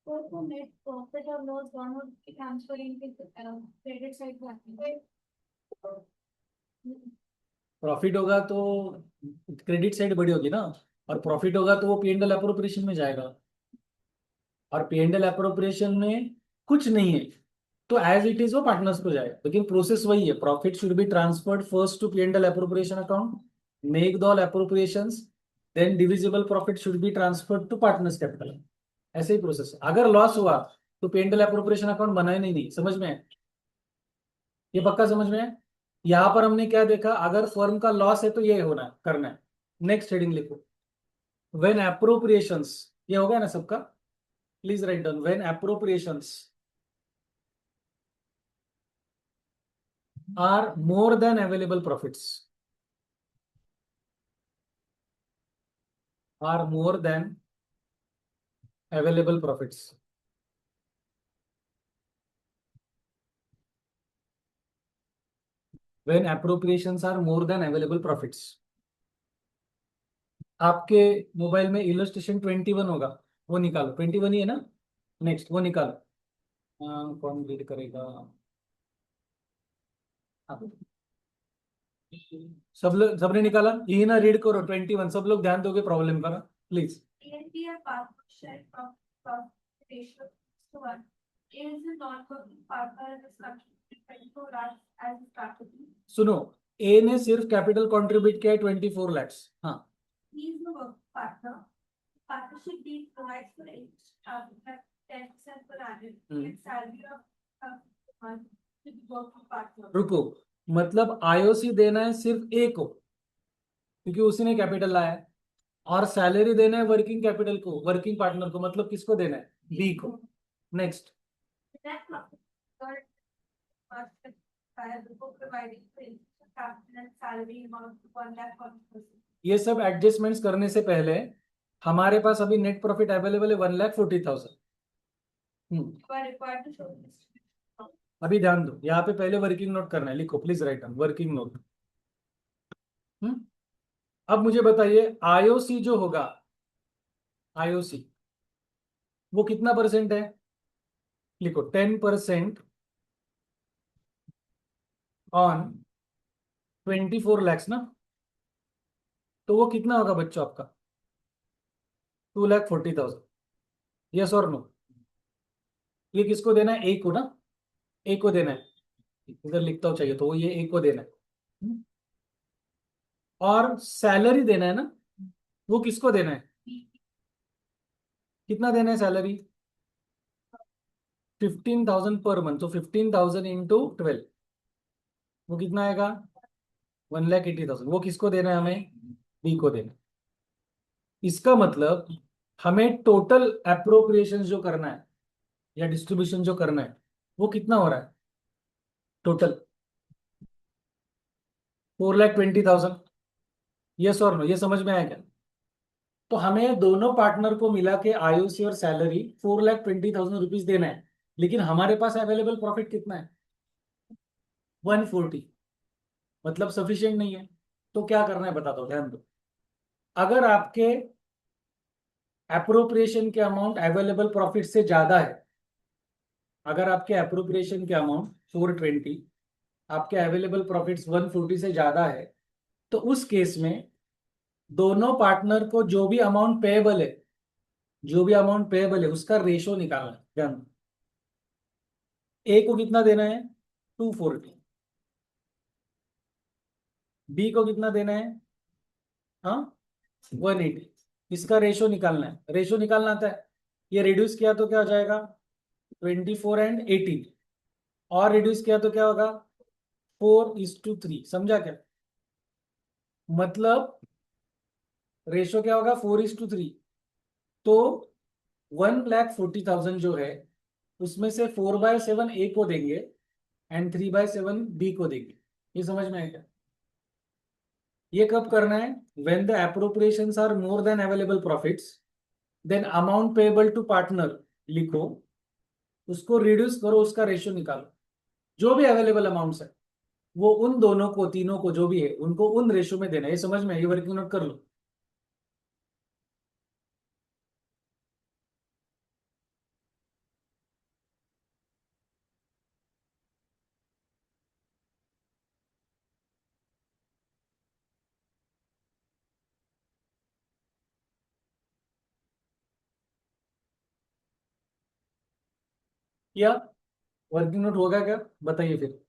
तो नेट प्रॉफिट और लॉस दोनों की ट्रांसफरिंग की क्रेडिट साइड को आती है। प्रॉफिट होगा तो क्रेडिट साइड बड़ी होगी ना, और प्रॉफिट होगा तो वो P&L अप्रोप्रिएशन में जाएगा, और P&L अप्रोप्रिएशन में कुछ नहीं है तो एज इट इज वो पार्टनर्स को जाएगा, लेकिन प्रोसेस वही है, profit should be transferred first to P&L appropriation account, make the all appropriations, then divisible profit should be transferred to partners capital. ऐसे ही प्रोसेस है। अगर लॉस हुआ तो P&L अप्रोप्रिएशन अकाउंट बनाए नहीं, समझ में है? ये पक्का समझ में है? यहां पर हमने क्या देखा, अगर फर्म का लॉस है तो ये होना है, करना है। नेक्स्ट हेडिंग लिखो, व्हेन एप्रोप्रिएशंस, ये हो गया ना सबका? Please write down, when appropriations are more than available profits, are more than available profits. When appropriations are more than available profits. आपके मोबाइल में इलस्ट्रेशन 21 होगा, वो निकालो, 21 ही है ना? नेक्स्ट वो निकालो। कौन रीड करेगा? आप। सब लोग, सबने निकाला? ये ना रीड करो 21, सब लोग ध्यान दोगे प्रॉब्लम का ना, please. PNP and partner share profit ratio to 1 is a non-working partner in this country 24 lakhs as a strategy. सुनो, ए ने सिर्फ कैपिटल कंट्रीब्यूट किया है 24 lakhs। हाँ, He is the working partner. Partnership deed provides for each that 10% per annum and salary of month to the working partner. रुको, मतलब IOC देना है सिर्फ ए को क्योंकि उसी ने कैपिटल लाया है, और सैलरी देना है वर्किंग कैपिटल को, वर्किंग पार्टनर को, मतलब किसको देना है? बी को। Next, Net profit third must by before providing for interest, capital and salary amount to 1,40,000. ये सब एडजस्टमेंट्स करने से पहले हमारे पास अभी नेट प्रॉफिट अवेलेबल है 1,40,000। But required to show this. अभी ध्यान दो, यहाँ पे पहले वर्किंग नोट करना है, लिखो please write down working note. अब मुझे बताइए आईओसी जो होगा, आईओसी वो कितना परसेंट है? लिखो 10% ऑन 24 lakhs ना, तो वो कितना होगा बच्चों आपका? 2,40,000। यस और नो? ये किसको देना है? ए को ना, ए को देना है। इधर लिखता हूँ चाहिए तो वो ये ए को देना है। और सैलरी देना है ना, वो किसको देना है? कितना देना है सैलरी? 15,000 पर मंथ, तो 15,000 इंटू 12, वो कितना आएगा? 1,80,000। वो किसको देना है हमें? बी को देना है। इसका मतलब हमें टोटल अप्रोप्रिएशन जो करना है या डिस्ट्रीब्यूशन जो करना है वो कितना हो रहा है टोटल? 4,20,000। यस और नो, ये समझ में आया क्या? तो हमें दोनों पार्टनर को मिला के आईओसी और सैलरी 4,20,000 रुपीज देना है, लेकिन हमारे पास अवेलेबल प्रॉफिट कितना है? 140। मतलब सफिशिएंट नहीं है। तो क्या करना है बता दो, ध्यान दो। अगर आपके अप्रोप्रिएशन के अमाउंट अवेलेबल प्रॉफिट से ज्यादा है, अगर आपके अप्रोप्रिएशन के अमाउंट 420, आपके अवेलेबल प्रॉफिट्स 140 से ज्यादा है, तो उस केस में दोनों पार्टनर को जो भी अमाउंट पेएबल है उसका रेशो निकालना है। ध्यान दो। ए को कितना देना है? 240। बी को कितना देना है? हाँ, 180। इसका रेशो निकालना है। रेशो निकालना आता है। ये रिड्यूस किया तो क्या हो जाएगा? 24 एंड 18। और रिड्यूस किया तो क्या होगा? 4:3। समझा क्या? मतलब रेशो क्या होगा? 4:3। तो 1,40,000 जो है उसमें से 4/7 ए को देंगे एंड 3/7 बी को देंगे। ये समझ में आएगा? ये कब करना है? When the appropriations are more than available profits, then amount payable to partner लिखो, उसको रिड्यूस करो, उसका रेशियो निकालो। जो भी अवेलेबल अमाउंट्स है वो उन दोनों को, तीनों को, जो भी है उनको उन रेशियो में देना है। ये समझ में? ये वर्किंग नोट कर लो। क्या वर्किंग नोट होगा क्या? बताइए फिर।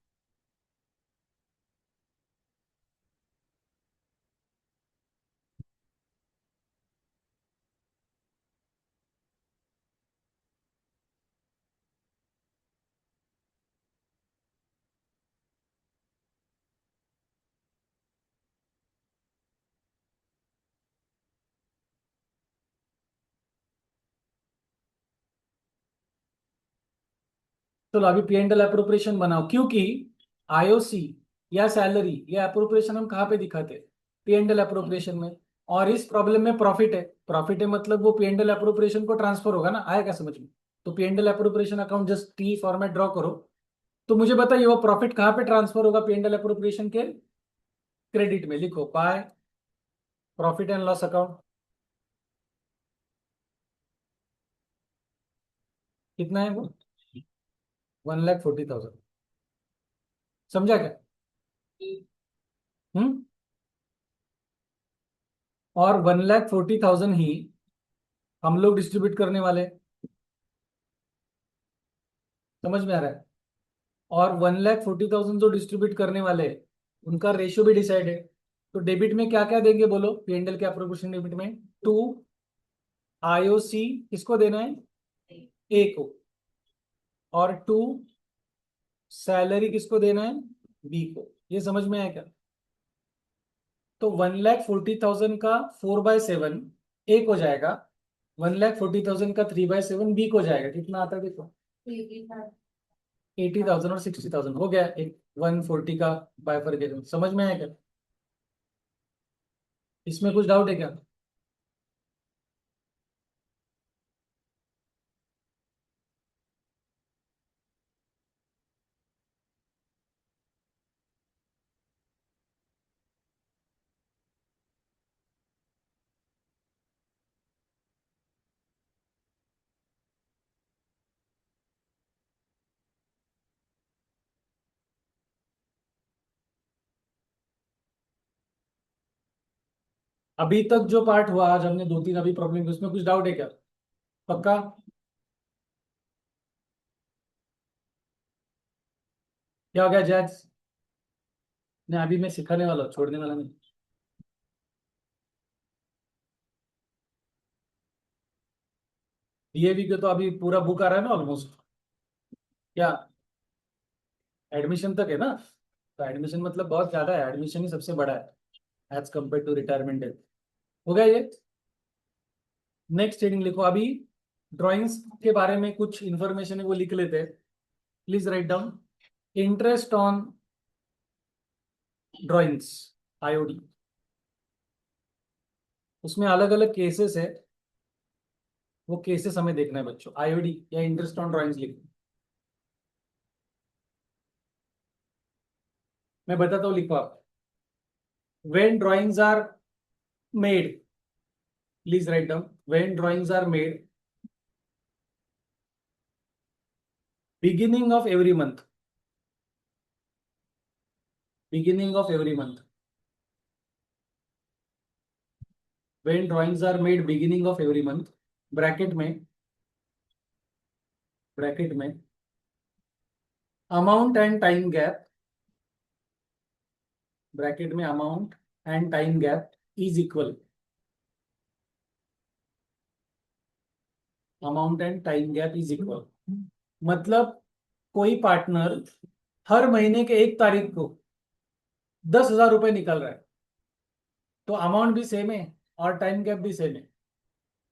चलो अभी पी एंड एल अप्रोप्रिएशन बनाओ, क्योंकि आईओसी या सैलरी या अप्रोप्रिएशन हम कहाँ पे दिखाते हैं? पी एंड एल अप्रोप्रिएशन में। और इस प्रॉब्लम में प्रॉफिट है। प्रॉफिट है मतलब वो पी एंड एल अप्रोप्रिएशन को ट्रांसफर होगा ना। आएगा समझ में? तो P and L appropriation account just T format draw करो। तो मुझे बताइए वो प्रॉफिट कहाँ पे ट्रांसफर होगा पी एंड एल अप्रोप्रिएशन के? क्रेडिट में। लिखो by profit and loss account. कितना है वो? 1,40,000। समझा क्या? हम्म। और 1,40,000 ही हम लोग डिस्ट्रीब्यूट करने वाले हैं। समझ में आ रहा है? और 1,40,000 जो डिस्ट्रीब्यूट करने वाले हैं उनका रेशियो भी डिसाइड है। तो डेबिट में क्या क्या देंगे बोलो? पी एंड एल के अप्रोप्रिएशन डेबिट में 2 आईओसी किसको देना है? ए को। और 2 सैलरी किसको देना है? बी को। ये समझ में आया क्या? तो 1,40,000 का 4/7 ए को जाएगा, 1,40,000 का 3/7 बी को जाएगा। कितना आता है देखो? 80,000 और 60,000 हो गया। एक 140 का बाइफरकेशन। समझ में आया क्या? इसमें कुछ डाउट है क्या? अभी तक जो पार्ट हुआ, आज हमने 2-3 अभी प्रॉब्लम, उसमें कुछ डाउट है क्या? पक्का? क्या हो गया जैक्स? नहीं, अभी मैं सिखाने वाला हूँ, छोड़ने वाला नहीं। डीएवी के तो अभी पूरा बुक आ रहा है ना ऑलमोस्ट। क्या एडमिशन तक है ना? तो एडमिशन मतलब बहुत ज्यादा है। एडमिशन ही सबसे बड़ा है एज कम्पेयर टू रिटायरमेंट। हो गया ये? नेक्स्ट हेडिंग लिखो अभी। ड्राइंग्स के बारे में कुछ इंफॉर्मेशन है वो लिख लेते हैं। Please write down. Interest on drawings, IOD. उसमें अलग अलग केसेस है, वो केसेस हमें देखना है बच्चों। आईओडी या इंटरेस्ट ऑन ड्राइंग्स लिखो। मैं बताता हूँ, लिखो आप। When drawings are made, please write down. When drawings are made beginning of every month, beginning of every month, when drawings are made beginning of every month, bracket में, bracket में amount and time gap, bracket में amount and time gap is equal, amount and time gap is equal. मतलब कोई partner हर महीने के 1 तारीख को 10,000 रुपए निकल रहा है, तो अमाउंट भी सेम है और टाइम गैप भी सेम है।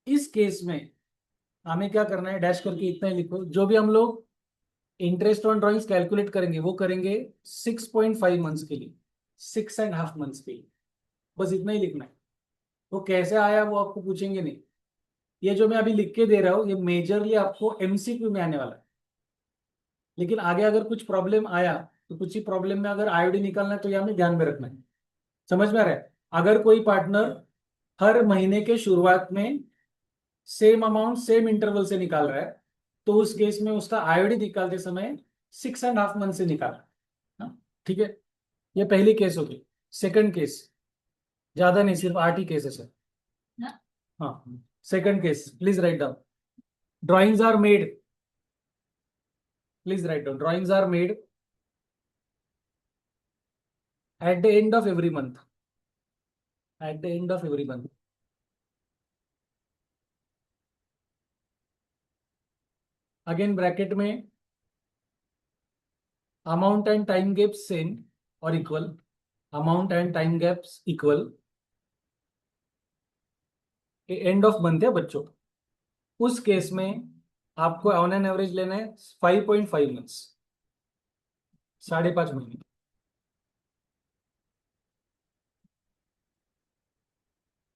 इस केस में हमें क्या करना है, डैश करके इतना ही लिखो। जो भी हम लोग इंटरेस्ट ऑन ड्राइंग्स कैलकुलेट करेंगे वो करेंगे 6.5 मंथ्स के लिए, 6.5 मंथ्स के लिए, बस इतना ही लिखना है। वो कैसे आया वो आपको पूछेंगे नहीं। ये जो मैं अभी लिख के दे रहा हूँ ये मेजरली आपको एमसीक्यू में आने वाला है, लेकिन आगे अगर कुछ प्रॉब्लम आया तो कुछ ही प्रॉब्लम में अगर आईओडी निकालना है तो ये हमें ध्यान में रखना है। समझ में आ रहा है? अगर कोई पार्टनर हर महीने के शुरुआत में सेम अमाउंट सेम इंटरवल से निकाल रहा है तो उस केस में उसका आईओडी निकालते समय 6.5 मंथ से निकालना। हाँ, ठीक है। ये पहली केस होगी। सेकंड केस, ज्यादा नहीं, सिर्फ 8 ही केसेस है। हाँ, second case please write down. Drawings are made, please write down. Drawings are made at the end of every month, at the end of every month, again bracket में amount and time gaps same और equal, amount and time gaps equal, end of month है बच्चों। उस case में आपको on an average लेना है 5.5 months, 5.5 महीने।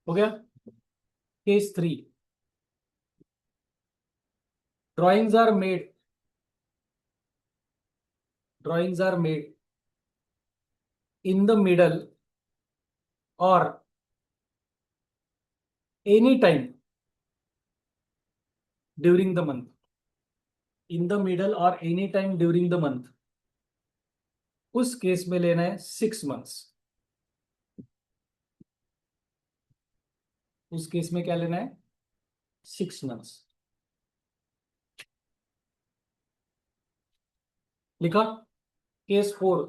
हो गया। Case 3, drawings are made, drawings are made in the middle or any time during the month, in the middle or any time during the month. उस केस में लेना है 6 मंथ्स। उस केस में क्या लेना है, 6 मंथ्स। लिखा। Case 4,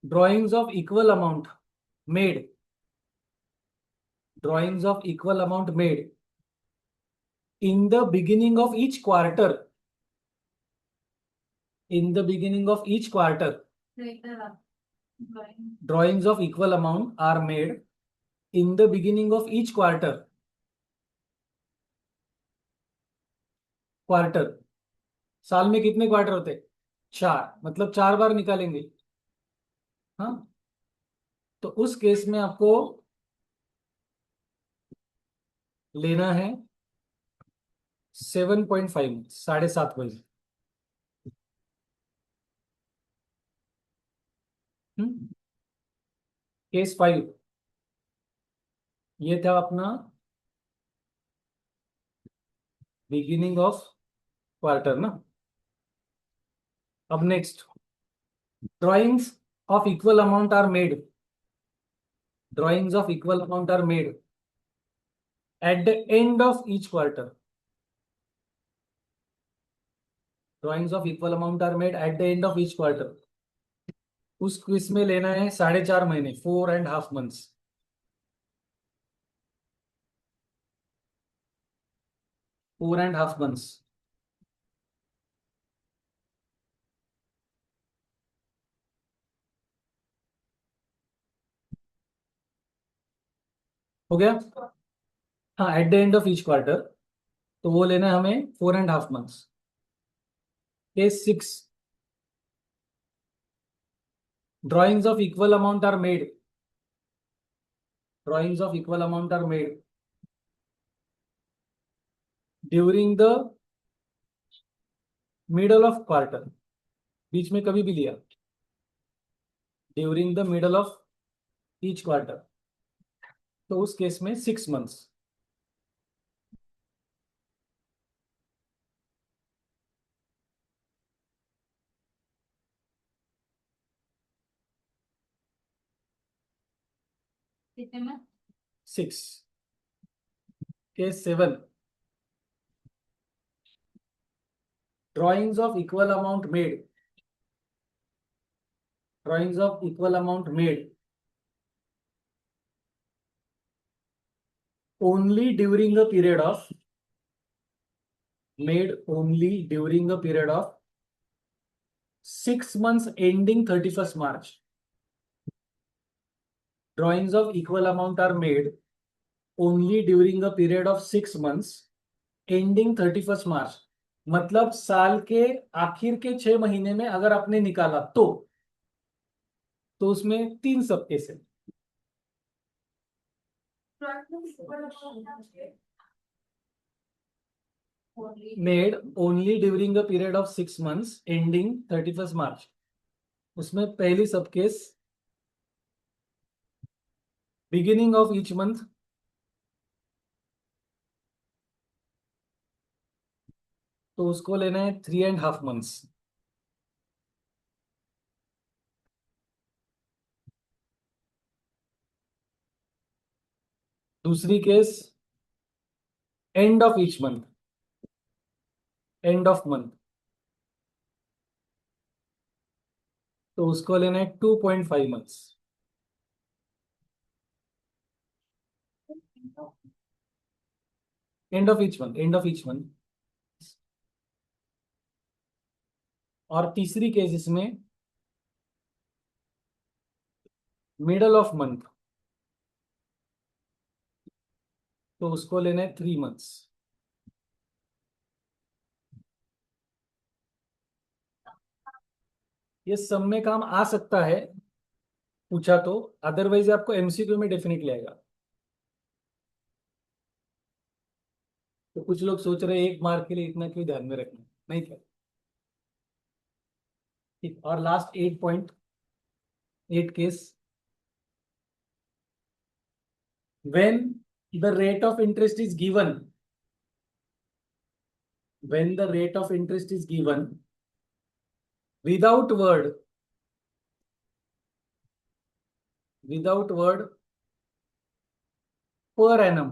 drawings of equal amount made, drawings of equal amount made in the beginning of each quarter, in the beginning of each quarter, drawings of equal amount are made in the beginning of each quarter, quarter, साल में कितने quarter होते हैं, 4, मतलब 4 बार निकालेंगे। हाँ, तो उस केस में आपको लेना है 7.5, 7.5 केस 5, ये था अपना बिगिनिंग ऑफ क्वार्टर ना। अब next, drawings of equal amount are made, drawings of equal amount are made at the end of each quarter, drawings of equal amount are made at the end of each quarter. उस quiz में लेना है 4.5 महीने, 4.5 months, 4.5 months. हो गया। हाँ, eight the end of each quarter, तो वो लेना है हमें 4.5 months। Case 6, drawings of equal amount are made, drawings of equal amount are made during the middle of quarter, बीच में कभी भी लिया, during the middle of each quarter, तो उस केस में 6 months। कितने में? 6। Case 7, drawings of equal amount made, drawings of equal amount made only during a period of, made only during a period of 6 months ending 31st March। Drawings of equal amount are made only during a period of 6 months ending 31st March। मतलब साल के आखिर के 6 महीने में अगर आपने निकाला तो उसमें 3 सब केस है। Made only during a period of 6 months ending 31st March। उसमें पहली सब case beginning of each month, तो उसको लेना है 3.5 months। दूसरी case and of each month, and of month, तो उसको लेना है 2.5 months। And of each month, and of each month. और तीसरी केस इसमें मिडल ऑफ मंथ, तो उसको लेना है 3 months। ये सब में काम आ सकता है पूछा तो, अदरवाइज आपको एमसीक्यू में डेफिनेटली आएगा। तो कुछ लोग सोच रहे हैं 1 मार्क के लिए इतना क्यों ध्यान में रखना, नहीं क्या। ठीक, और last 8.8 case, when the rate of interest is given, when the rate of interest is given without word, without word per annum,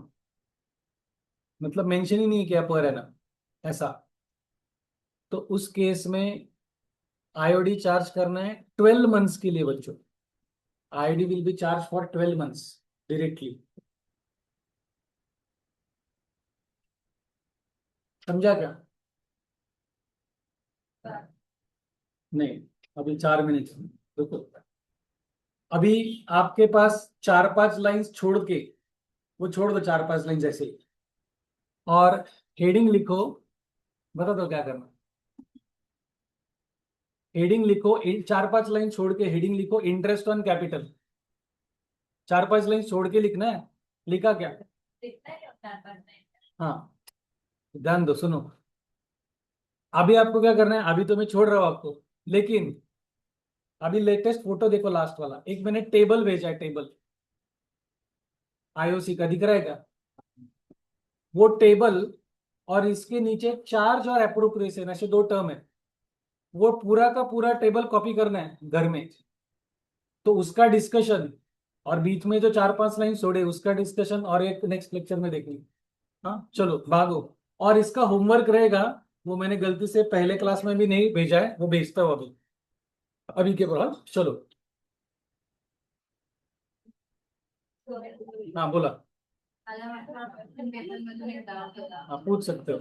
मतलब मेंशन ही नहीं किया पर एनम ऐसा, तो उस केस में आईओडी चार्ज करना है 12 मंथ्स के लिए बच्चों। IOD will be charge for 12 months directly. समझा क्या? नहीं, अभी 4 मिनट देखो। अभी आपके पास 4-5 लाइंस छोड़ के, वो छोड़ दो 4-5 लाइंस ऐसे ही, और हेडिंग लिखो। बता दो क्या करना। हेडिंग लिखो, 4-5 लाइन छोड़ के हेडिंग लिखो इंटरेस्ट ऑन कैपिटल। 4-5 लाइन छोड़ के लिखना है। लिखा क्या? दिखता है चार पांच में। हाँ, ध्यान दो, सुनो। अभी आपको क्या करना है, अभी तो मैं छोड़ रहा हूं आपको, लेकिन अभी लेटेस्ट फोटो देखो, लास्ट वाला। एक मैंने टेबल भेजा है, टेबल आईओसी का, दिख रहा है क्या? वो टेबल और इसके नीचे चार्ज और एप्रोप्रिएशन ऐसे 2 टर्म है, वो पूरा का पूरा टेबल कॉपी करना है घर में। तो उसका डिस्कशन, और बीच में जो 4-5 लाइन छोड़े उसका डिस्कशन, और एक नेक्स्ट लेक्चर में देखेंगे। हाँ चलो भागो। और इसका होमवर्क रहेगा, वो मैंने गलती से पहले क्लास में भी नहीं भेजा है, वो भेजता हूँ अभी, अभी के बाद। चलो, हाँ बोला। अलग पेपर में तो डाल हाँ पूछ सकते हो।